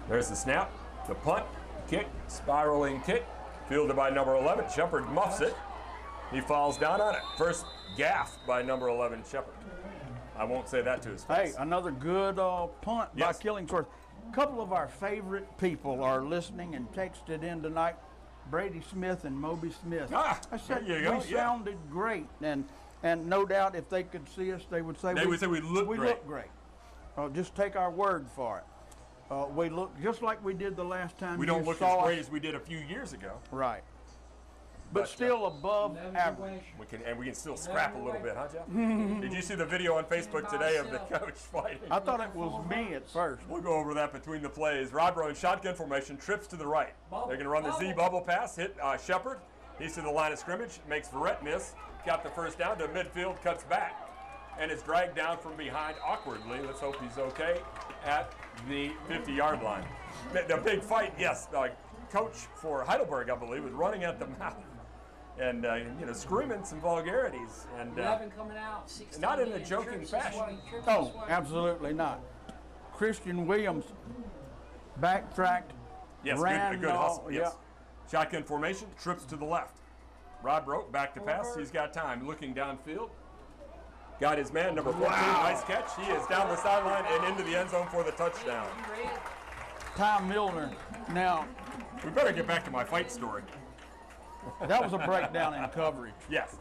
There's the snap, the punt, kick, spiraling kick, fielded by number 11. Shepard muffs it. He falls down on it. First gaff by number 11, Shepard. I won't say that to his face. Hey, another good punt by Killingsworth. A couple of our favorite people are listening and texted in tonight. Brady Smith and Moby Smith. Ah, I said there you go. we sounded great, and no doubt if they could see us, they would say we look we great. look great. Just take our word for it. We look just like we did the last time. We don't look as great as we did a few years ago. Right. But still above average. We can still scrap a little bit, huh, Jeff? Did you see the video on Facebook today of the coach fighting? I thought it was me at first. We'll go over that between the plays. Rodbro in shotgun formation, trips to the right. They're going to run the Z bubble pass, hit Shepard. He's to the line of scrimmage, makes Verrett miss. Got the first down to midfield, cuts back, and is dragged down from behind awkwardly. Let's hope he's okay at the 50-yard line. The big fight, yes. Coach for Heidelberg, I believe, was running at the mouth. And screaming some vulgarities, and 11 coming out, 16 not in a joking fashion. Oh, absolutely not. Christian Williams backtracked. Yes, ran, a good hustle. Yes. Yeah. Shotgun formation, trips to the left. Rod broke back to pass. He's got time. Looking downfield. got his man, number 14. Nice catch. He is down the sideline and into the end zone for the touchdown. Ty Milner. Now, we better get back to my fight story. that was a breakdown in coverage. Yes.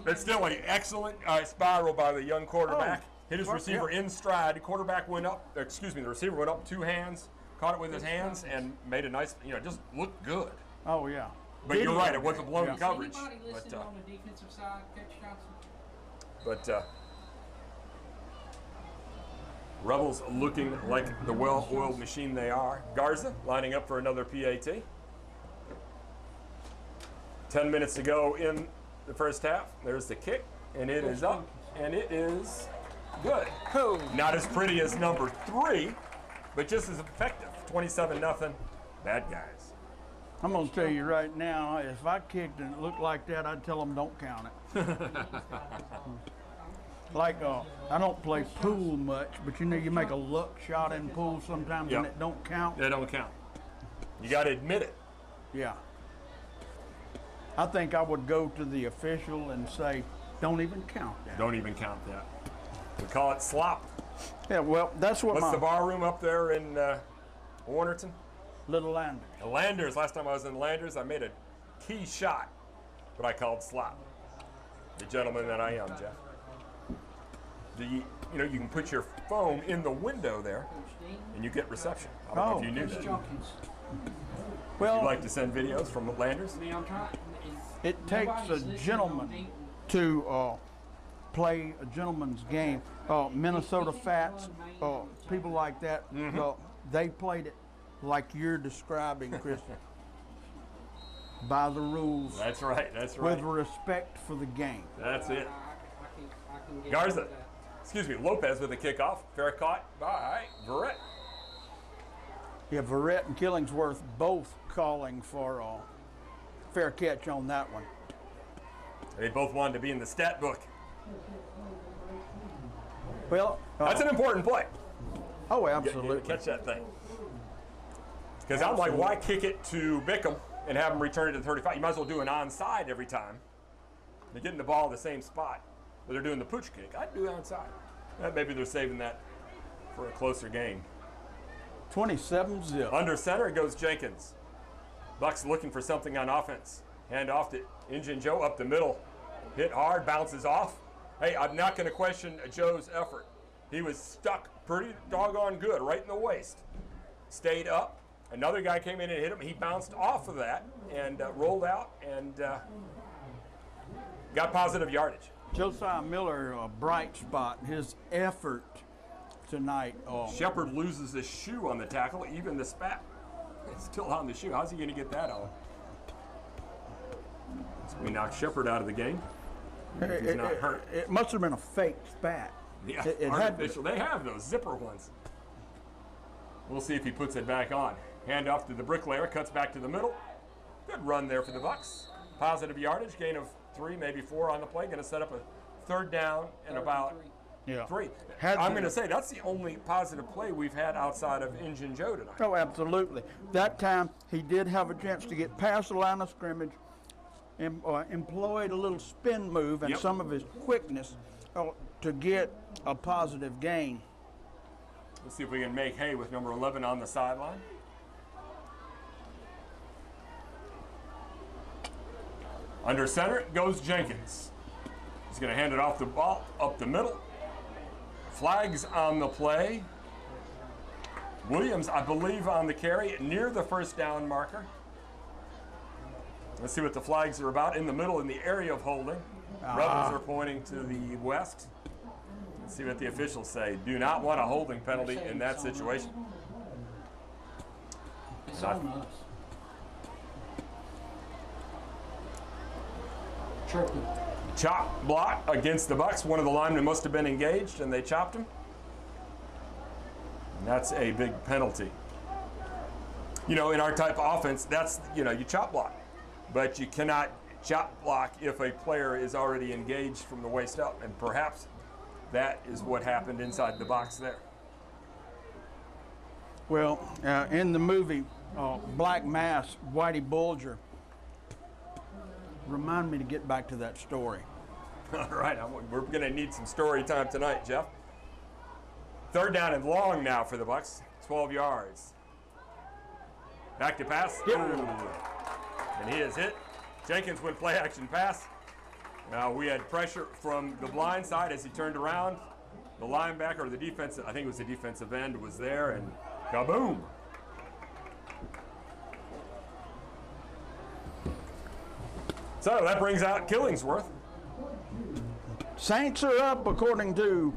It's still an excellent spiral by the young quarterback. Hit his receiver in stride. The quarterback went up, the receiver went up 2 hands, caught it with his hands, and made a nice, just looked good. Oh, yeah. But you're right, it was a blown coverage. Anybody listed on the defensive side, Coach Johnson? But Rebels looking like the well-oiled machine they are. Garza lining up for another PAT. 10 minutes to go in the first half. There's the kick, and it is up, and it is good. Not as pretty as number 3, but just as effective. 27-0. Bad guys. I'm going to tell you right now, if I kicked and it looked like that, I'd tell them don't count it. Like, I don't play pool much, but you make a luck shot in pool sometimes and it don't count. It don't count. You got to admit it. Yeah. I think I would go to the official and say, don't even count that. Don't even count that. We call it slop. Yeah, well, that's what What's the bar room up there in Warnerton? Little Landers. Landers. Last time I was in Landers, I made a key shot, but I called slop. The gentleman that I am, Jeff. You can put your phone in the window there, and you get reception. I don't know if you knew that. Well, you'd like to send videos from Landers? It takes a gentleman to play a gentleman's game. Minnesota Fats, people like that, they played it like you're describing, Christian. By the rules. That's right. That's right. With respect for the game. That's it. Garza. Lopez with a kickoff. Fair caught by Verrett. Yeah, Verrett and Killingsworth both calling for a fair catch on that one. They both wanted to be in the stat book. Well, that's an important play. Oh, absolutely. Catch that thing. Because I'm like, why kick it to Bickham and have him return it to the 35? You might as well do an onside every time. They're getting the ball in the same spot. But they're doing the pooch kick. I'd do onside. Maybe they're saving that for a closer game. 27-0. Under center goes Jenkins. Bucks looking for something on offense. Hand off to Injun Joe up the middle. Hit hard, bounces off. Hey, I'm not going to question Joe's effort. He was stuck pretty doggone good right in the waist. Stayed up. Another guy came in and hit him. He bounced off of that and rolled out and got positive yardage. Josiah Miller, a bright spot. His effort tonight. Shepard loses his shoe on the tackle, even the spat. It's still on the shoe. How's he going to get that on? So we knocked Shepard out of the game. He's not hurt. It must have been a fake spat. Yeah, artificial. They have those zipper ones. We'll see if he puts it back on. Hand off to the bricklayer, cuts back to the middle. Good run there for the Bucks. Positive yardage, gain of 3, maybe 4 on the play. Going to set up a third down and about 3. I'm going to say that's the only positive play we've had outside of Injun Joe tonight. Oh, absolutely. That time he did have a chance to get past the line of scrimmage, and employed a little spin move and some of his quickness to get a positive gain. Let's see if we can make hay with number 11 on the sideline. Under center goes Jenkins. He's going to hand it off the ball up the middle. Flags on the play. Williams, I believe, on the carry near the first down marker. Let's see what the flags are about. In the middle, in the area of holding. Rebels are pointing to the west. Let's see what the officials say. Do not want a holding penalty in that situation. It's on us. Chop block against the Bucks. One of the linemen must have been engaged, and they chopped him. And that's a big penalty. In our type of offense, that's, you chop block. But you cannot chop block if a player is already engaged from the waist up, and perhaps that is what happened inside the box there. Well, in the movie Black Mass, Whitey Bulger, remind me to get back to that story. All right, we're going to need some story time tonight, Jeff. 3rd down and long now for the Bucs, 12 yards. Back to pass. Ooh. And he is hit. Jenkins went play action pass. Now we had pressure from the blind side as he turned around. The linebacker, or the defensive, I think it was the defensive end, was there, and kaboom. So that brings out Killingsworth. Saints are up, according to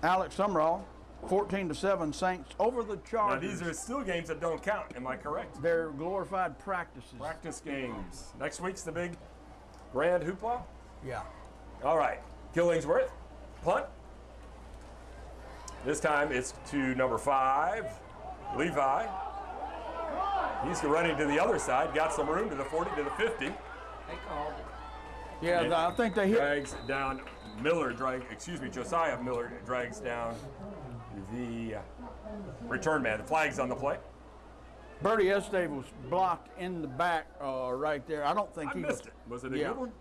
Alex Sumrall, 14-7 Saints over the Chargers. Now these are still games that don't count, am I correct? They're glorified practices. Practice games. Next week's the big grand hoopla? Yeah. All right, Killingsworth, punt. This time it's to number 5, Levi. He's running to the other side, got some room to the 40, to the 50. They called it. Yeah, And I think they hit. drags down Josiah Miller drags down the return man. The flag's on the play. Bertie Esteve was blocked in the back right there. I don't think I he missed it. Was it a good one?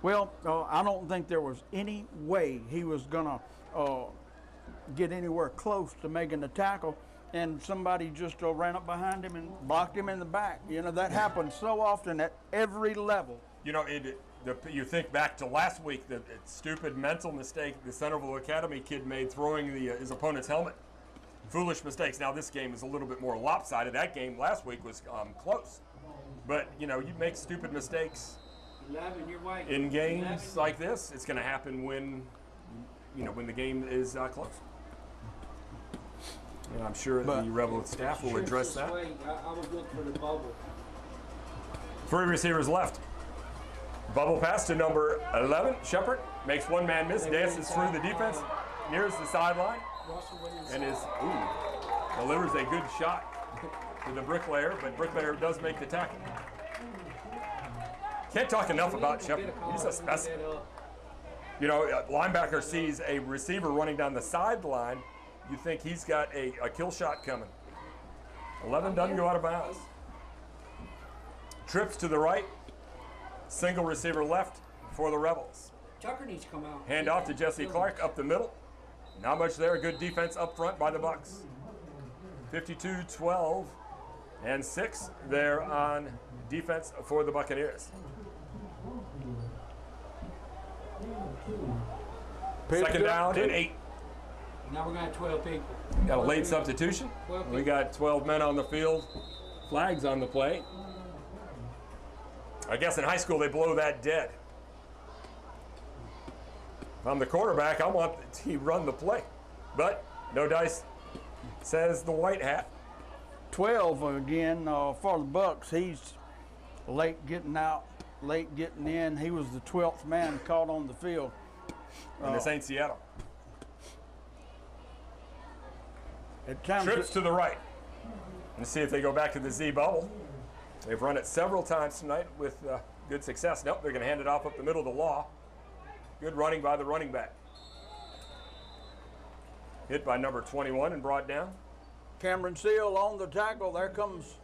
Well, I don't think there was any way he was going to get anywhere close to making the tackle, and somebody just ran up behind him and blocked him in the back. You know, that happens so often at every level. You know, you think back to last week, the stupid mental mistake the Centerville Academy kid made throwing his opponent's helmet. Foolish mistakes. Now this game is a little bit more lopsided. That game last week was close. But, you know, you make stupid mistakes 11, you're right. in games like this. It's going to happen when, you know, when the game is close. And I'm sure the Rebel staff will address that. I would look for the bubble. 3 receivers left. Bubble pass to number 11. Shepard makes one man miss, dances through the defense, nears the sideline, and delivers a good shot to the Bricklayer, but Bricklayer does make the tackle. Can't talk enough about Shepard. He's a specimen. You know, a linebacker sees a receiver running down the sideline, you think he's got a kill shot coming. 11 doesn't go out of bounds. Trips to the right. Single receiver left for the Rebels. Tucker needs to come out. Hand off to Jesse Clark up the middle. Not much there. Good defense up front by the Bucs. 52-12 and 6 there on defense for the Buccaneers. Second down and 8. Now we're going to have 12 people. Got a late substitution. We got 12 men on the field. Flags on the play. I guess in high school they blow that dead. If I'm the quarterback, I want the team run the play. But no dice, says the white hat. 12 again for the Bucs. He's late getting out, late getting in. He was the 12th man caught on the field. And this ain't Seattle. At times Trips to the right. Let's see if they go back to the Z bubble. They've run it several times tonight with good success. Nope, they're going to hand it off up the middle to Law. Good running by the running back. Hit by number 21 and brought down. Cameron Seal on the tackle. There comes,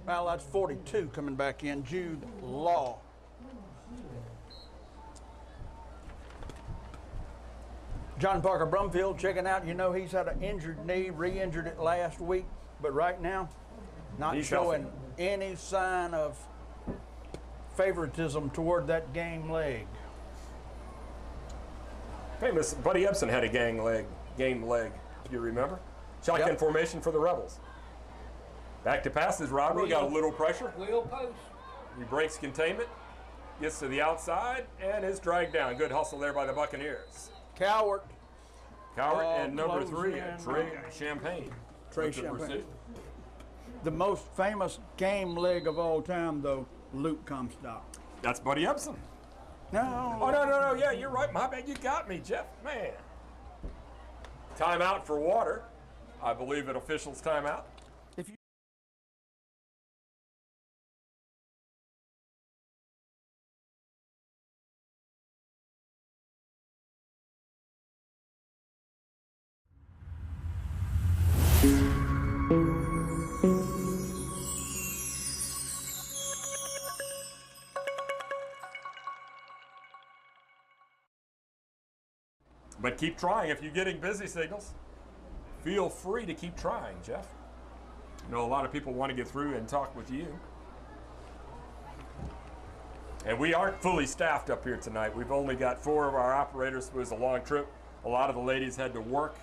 well, that's 42 coming back in, Jude Law. John Parker Brumfield checking out. You know, he's had an injured knee, re-injured it last week, but right now, not showing any sign of favoritism toward that game leg. Famous Buddy Ebsen had a game leg, if you remember. Shotgun formation for the Rebels. Back to passes, Robert got a little pressure. Wheel post. He breaks containment, gets to the outside, and is dragged down. Good hustle there by the Buccaneers. Cowart and number 3, Trey Champagne. Trey Champagne. The most famous game leg of all time, though, Luke Comstock. That's Buddy Ebsen. No. Oh, no. Yeah, you're right. My bad. You got me, Jeff. Man. Timeout for water. I believe it officials timeout. But keep trying. If you're getting busy signals, feel free to keep trying, Jeff. I know a lot of people want to get through and talk with you. And we aren't fully staffed up here tonight. We've only got 4 of our operators. It was a long trip. A lot of the ladies had to work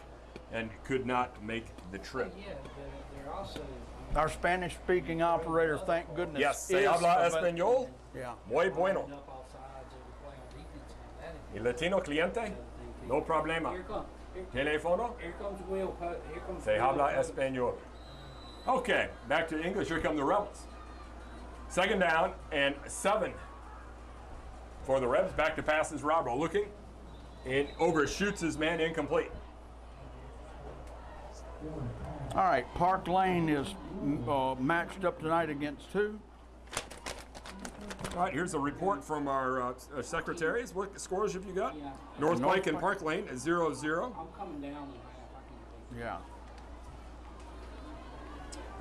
and could not make the trip. Yeah, they're also. Our Spanish-speaking operator, thank goodness. Yes, se habla español. Yeah. Muy bueno. Y Latino cliente? No problema. Here comes. Teléfono? Here comes Will. Here comes. Se habla español. Okay, back to English. Here come the Rebels. 2nd down and 7 for the Rebs. Back to pass is Robro looking and overshoots his man, incomplete. All right, Park Lane is matched up tonight against 2. All right, here's a report from our secretaries. What scores have you got? Yeah. North Pike and Park Lane is 0-0. I'm coming down in half. I can Yeah.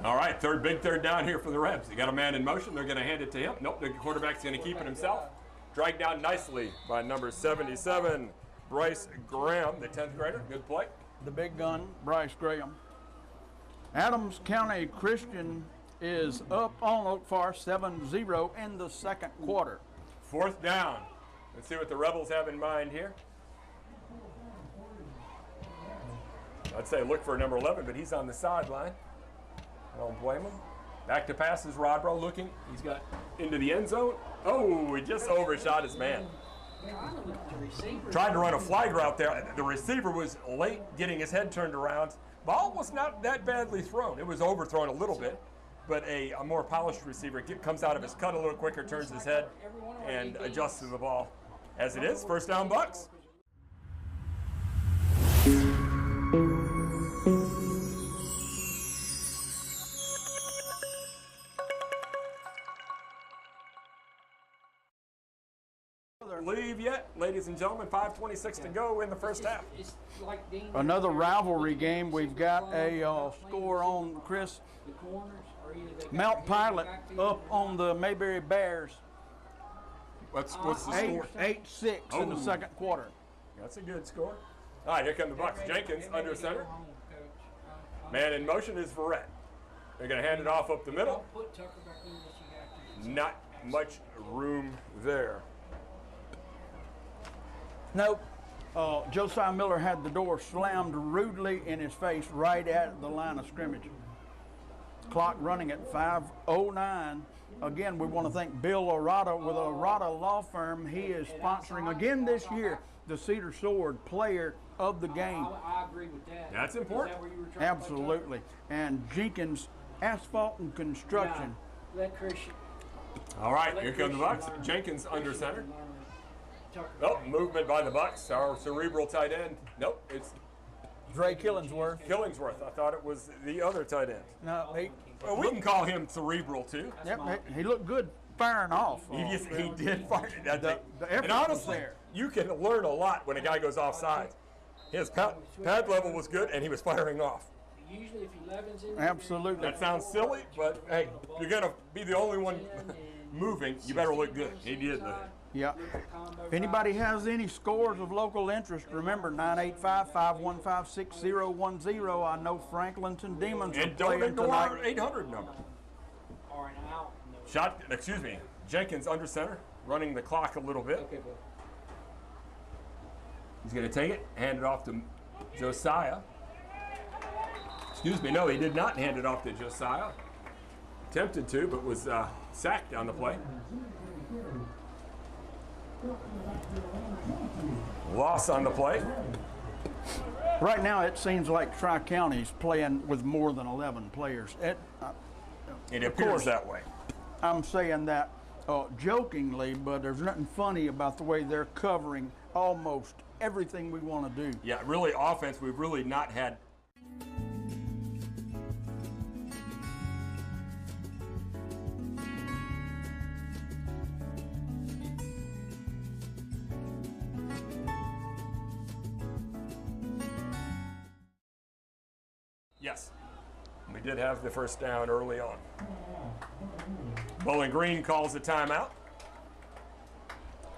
All right, big third down here for the Rebs. They got a man in motion. They're going to hand it to him. Nope, the quarterback's going to keep it himself. Dragged down nicely by number 77, Bryce Graham, the 10th grader. Good play. The big gun, Bryce Graham. Adams County Christian is up on Oak Forest 7-0 in the 2nd quarter. 4th down. Let's see what the Rebels have in mind here. I'd say look for number 11, but he's on the sideline. I don't blame him. Back to pass is Rodbro looking. He's got into the end zone. Oh, he just overshot his man. Tried to run a flag route there. The receiver was late getting his head turned around. Ball was not that badly thrown. It was overthrown a little bit, but a more polished receiver comes out of his cut a little quicker, turns his head, and adjusts to the ball. As it is, 1st down Bucks. Leave yet, ladies and gentlemen. 5:26 to go in the first half. Another rivalry game. We've got a score on Chris. Mount Pilot up on the Mayberry Bears. What's the score? 8-6 in the 2nd quarter. That's a good score. All right, here come the Bucks. Jenkins under center. Man in motion is Verrett. They're going to hand it off up the middle. Not much room there. Nope. Josiah Miller had the door slammed rudely in his face right at the line of scrimmage. Clock running at 5:09. Again, we want to thank Bill Orada with Orada Law Firm. He is sponsoring again this year the Cedar Sword Player of the Game. I agree with that. That's important. Is that where you were trying Absolutely. And Jenkins Asphalt and Construction. Let Christian. All right, here come the Bucks. Jenkins under center. Oh, movement by the Bucks. Our cerebral tight end. Nope, it's Dre Killingsworth. Killingsworth. I thought it was the other tight end. No, Well, we can call him cerebral too. yep, he looked good firing off. He did fire that thing. the effort And honestly, was there. you can learn a lot when a guy goes offside. His pad level was good, and he was firing off. Usually, if 11's in, Absolutely. That sounds silly, but hey, if you're gonna be the only one moving, you better look good. He did that. Yeah. If anybody has any scores of local interest, remember 985-515-6010. I know Franklinton Demons are And don't playing ignore our tonight. 800 number. or an out. No. Jenkins under center, running the clock a little bit. Okay, but He's going to take it, hand it off to Josiah. No, he did not hand it off to Josiah. Attempted to, but was sacked on the play. Loss on the play. Right now, it seems like Tri-County's playing with more than 11 players. It appears that way. I'm saying that jokingly, but there's nothing funny about the way they're covering almost everything we want to do. Yeah, really, offense, we've really not had. Yes, we did have the first down early on. Bowling Green calls a timeout.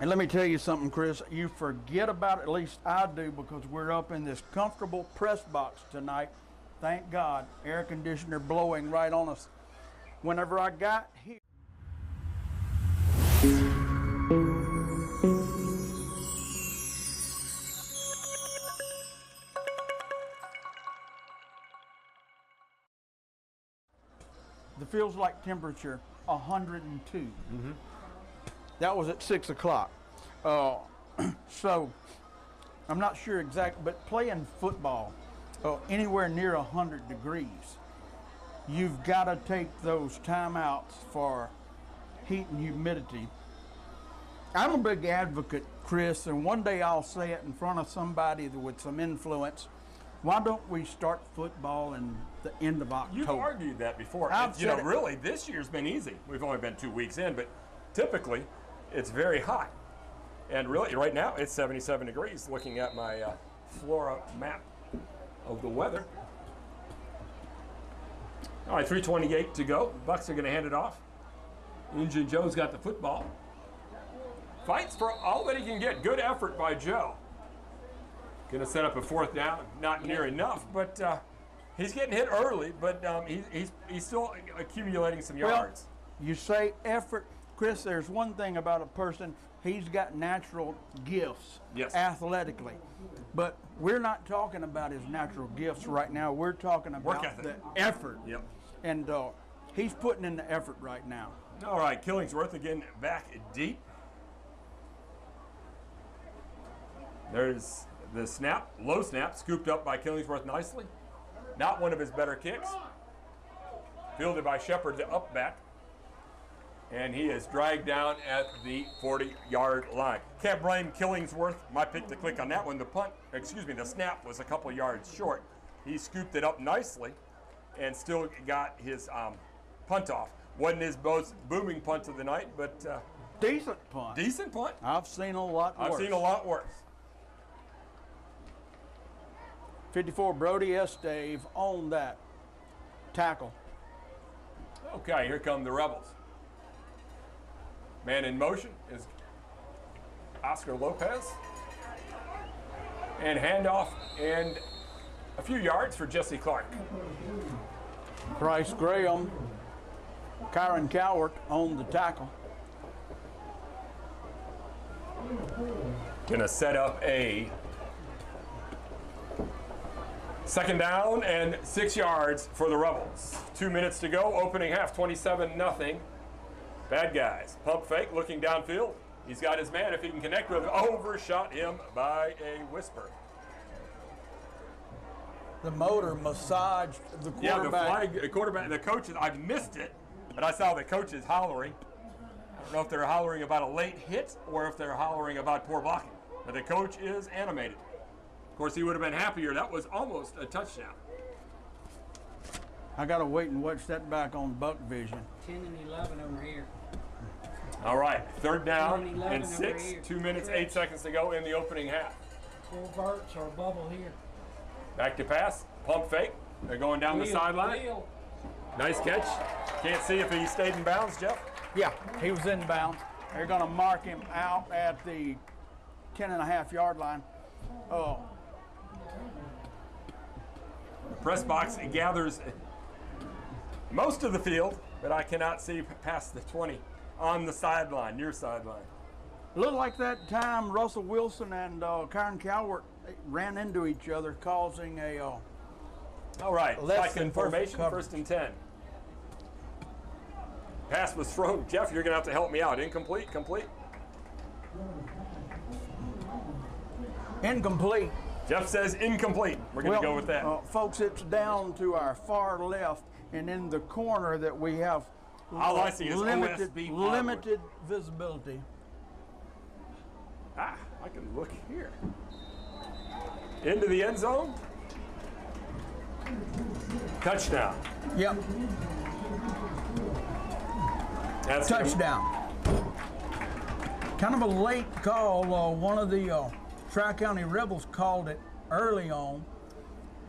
And let me tell you something, Chris, you forget about it, at least I do, because we're up in this comfortable press box tonight. Thank God, air conditioner blowing right on us. Whenever I got here. The feels like temperature 102. Mm-hmm. That was at 6 o'clock. So I'm not sure exactly, but playing football anywhere near 100 degrees, you've got to take those timeouts for heat and humidity. I'm a big advocate, Chris, and one day I'll say it in front of somebody with some influence. Why don't we start football in the end of October? You've argued that before. Really, this year's been easy. We've only been 2 weeks in, but typically it's very hot. And really, right now, it's 77 degrees, looking at my Flora map of the weather. All right, 3:28 to go. Bucs are going to hand it off. Injun Joe's got the football. Fights for all that he can get. Good effort by Joe. Going to set up a 4th down. Not near enough, but he's getting hit early, but he's still accumulating some yards. Well, you say effort. Chris, there's one thing about a person, he's got natural gifts, yes, athletically. But we're not talking about his natural gifts right now. We're talking about the effort. Yep. And he's putting in the effort right now. All right, Killingsworth again back deep. There's the snap, low snap, scooped up by Killingsworth nicely. Not one of his better kicks. Fielded by Shepard, the up back. And he is dragged down at the 40-yard line. Can't blame Killingsworth. My pick to click on that one. The snap was a couple yards short. He scooped it up nicely and still got his punt off. Wasn't his most booming punt of the night, but decent punt. Decent punt. I've seen a lot worse. I've seen a lot worse. 54 Brody Estave on that tackle. Okay, here come the Rebels. Man in motion is Oscar Lopez. And handoff and a few yards for Jesse Clark. Bryce Graham, Kyron Cowart on the tackle. Gonna set up a 2nd down and 6 yards for the Rebels. 2 minutes to go, opening half, 27-0. Bad guys. Pump fake, looking downfield. He's got his man if he can connect with him. Overshot him by a whisper. The motor massaged the quarterback. Yeah, the flag, quarterback, the coaches, I missed it, but I saw the coaches hollering. I don't know if they're hollering about a late hit or if they're hollering about poor blocking. But the coach is animated. Of course, he would have been happier. That was almost a touchdown. I got to wait and watch that back on Buck Vision. 10 and 11 over here. All right, 3rd down and 6. 2 minutes, 8 seconds to go in the opening half. 4 verts or a bubble here. Back to pass, pump fake. They're going down the sideline. Nice catch. Can't see if he stayed in bounds, Jeff. Yeah, he was in bounds. They're going to mark him out at the 10.5-yard line. Oh. The press box gathers most of the field, but I cannot see past the 20 on the sideline, near sideline. A little like that time Russell Wilson and Kyron Cowart ran into each other, causing a all right, second formation, 1st and 10. Pass was thrown. Jeff, you're going to have to help me out. Incomplete, complete. Incomplete. Jeff says incomplete. We're going to go with that. Folks, it's down to our far left, and in the corner that we have all I see is limited visibility. I can look here. Into the end zone. Touchdown. Yep. That's touchdown. Kind of a late call. One of the Tri-County Rebels called it early on.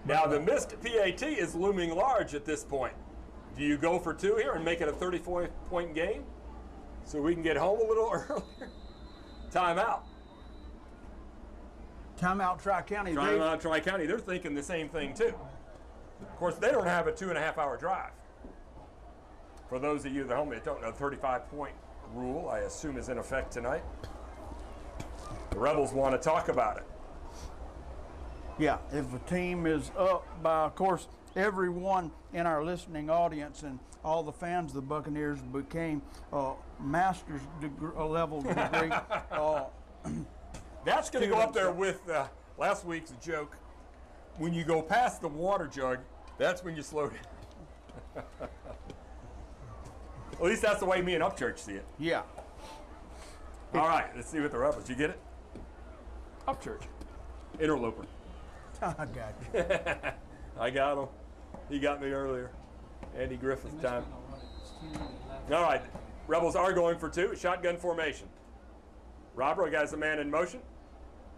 Now the missed PAT is looming large at this point. Do you go for 2 here and make it a 34-point game so we can get home a little earlier? Timeout. Timeout, Tri-County. Timeout, Tri-County. They're thinking the same thing, too. Of course, they don't have a 2.5-hour drive. For those of you at home that don't know, the 35-point rule, I assume, is in effect tonight. The Rebels want to talk about it. Yeah, if a team is up by, of course, everyone in our listening audience and all the fans of the Buccaneers became master's level degree. That's going to go up there with last week's joke. When you go past the water jug, that's when you slow down. At least that's the way me and Upchurch see it. Yeah. All right, let's see what the Rebels. You get it? Upchurch. Interloper. I got you. I got him. He got me earlier. Andy Griffith time. All right, Rebels are going for 2. Shotgun formation. Robert got the man in motion.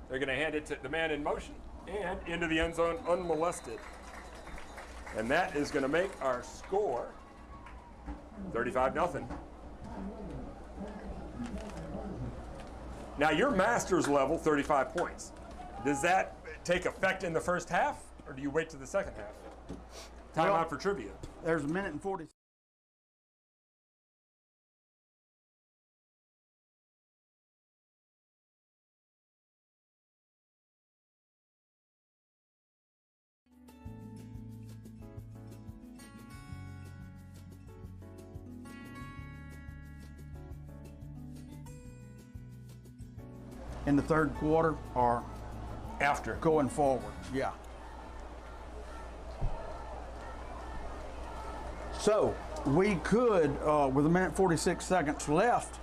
They're going to hand it to the man in motion and into the end zone unmolested. And that is going to make our score 35-0. Now, your master's level, 35 points. Does that take effect in the first half, or do you wait to the second half? Timeout for trivia. There's a minute and 40. In the third quarter or After. going forward, yeah. So we could, with a minute 46 seconds left,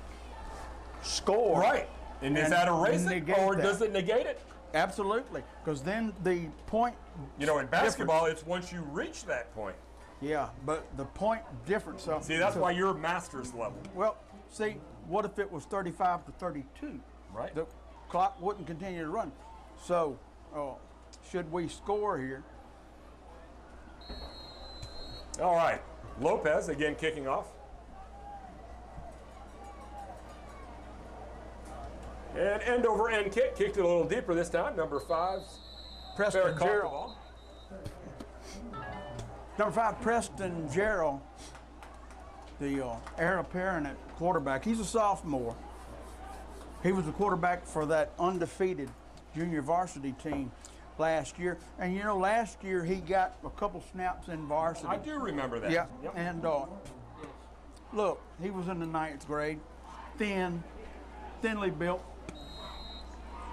score. Right. And is that erasing, or does it negate it? Absolutely, because then the point. You know, in basketball, it's once you reach that point. Yeah, but the point difference. See, that's why you're master's level. Well, see, what if it was 35 to 32? Right. The clock wouldn't continue to run. So, should we score here? All right. Lopez again kicking off. And end over end kick. Kicked it a little deeper this time. Number 5's Preston Gerald. Number 5, Preston Gerald, the heir apparent at quarterback. He's a sophomore. He was the quarterback for that undefeated junior varsity team last year. And, you know, last year he got a couple snaps in varsity. I do remember that. Yeah, Yep. and look, he was in the 9th grade, thinly built.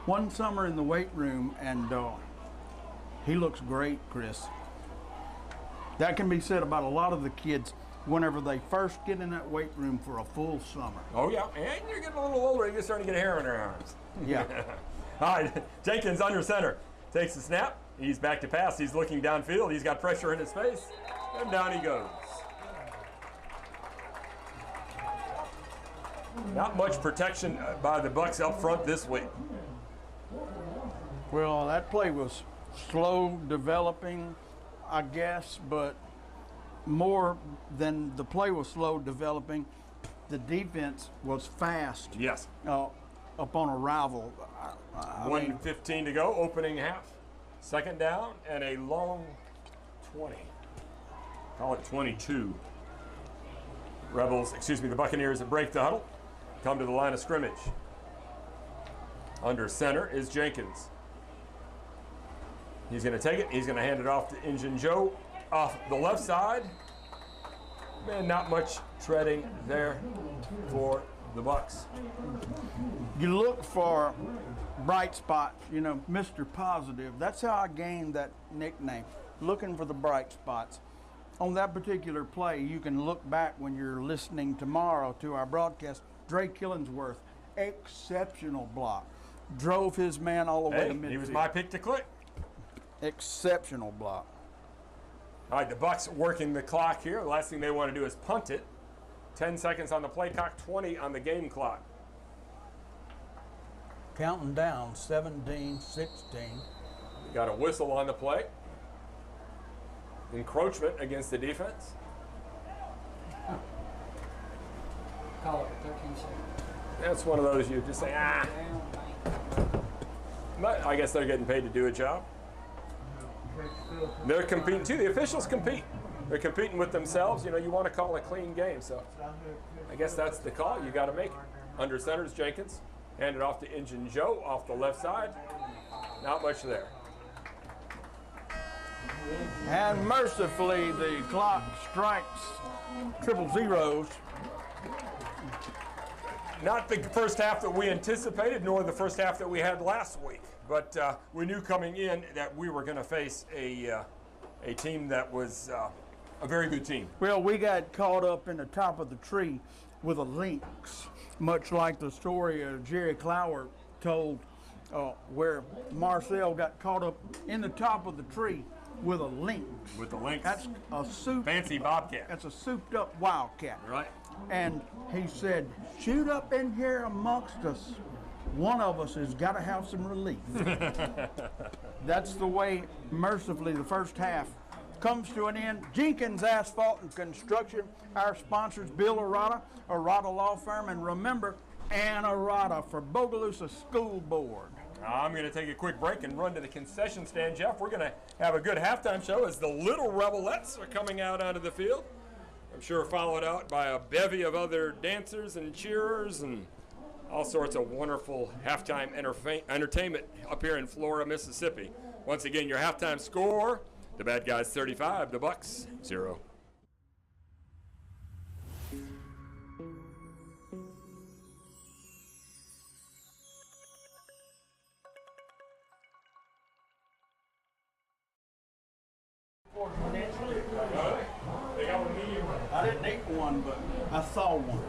One summer in the weight room, and he looks great, Chris. That can be said about a lot of the kids whenever they first get in that weight room for a full summer. Oh, yeah. And you're getting a little older. You're starting to get hair on your arms. Yeah. All right. Jenkins under center. Takes the snap. He's back to pass. He's looking downfield. He's got pressure in his face. And down he goes. Not much protection by the Bucs up front this week. Well, that play was slow developing, I guess, but more than the play was slow developing, the defense was fast. Yes. Upon arrival. 1:15 to go, opening half. Second down and a long 20. Call it 22. The Buccaneers that break the huddle, come to the line of scrimmage. Under center is Jenkins. He's going to take it. He's going to hand it off to Injun Joe off the left side. Man, not much treading there for the Bucs. You look for bright spots, you know, Mr. Positive. That's how I gained that nickname, looking for the bright spots. On that particular play, you can look back when you're listening tomorrow to our broadcast. Dre Killingsworth, exceptional block. Drove his man all the way to midfield. He was my pick to click. Exceptional block. All right, the Bucs working the clock here. The last thing they want to do is punt it. 10 seconds on the play clock, 20 on the game clock. Counting down, 17, 16. Got a whistle on the play. Encroachment against the defense. Call it 13 seconds. That's one of those you just say, ah. But I guess they're getting paid to do a job. They're competing too. The officials compete. They're competing with themselves. You know, you want to call a clean game, so I guess that's the call. You got to make it. Under center is Jenkins. Hand it off to Engine Joe off the left side. Not much there. And mercifully, the clock strikes triple zeros. Not the first half that we anticipated, nor the first half that we had last week. But we knew coming in that we were going to face a team that was a very good team. Well, we got caught up in the top of the tree with a lynx, much like the story Jerry Clower told, where Marcel got caught up in the top of the tree with a lynx. With the lynx. That's a fancy bobcat. That's a souped-up wildcat. Right. And he said, shoot up in here amongst us. One of us has got to have some relief. That's the way, mercifully, the first half comes to an end. Jenkins Asphalt and Construction, our sponsors, Bill Arata, Arata Law Firm, and remember, Ann Arata for Bogalusa School Board. I'm going to take a quick break and run to the concession stand, Jeff. We're going to have a good halftime show as the Little Rebelettes are coming out onto the field. I'm sure followed out by a bevy of other dancers and cheerers and all sorts of wonderful halftime entertainment up here in Flora, Mississippi. Once again, your halftime score, the Bad Guys 35, the Bucs 0. I didn't eat one, but I saw one.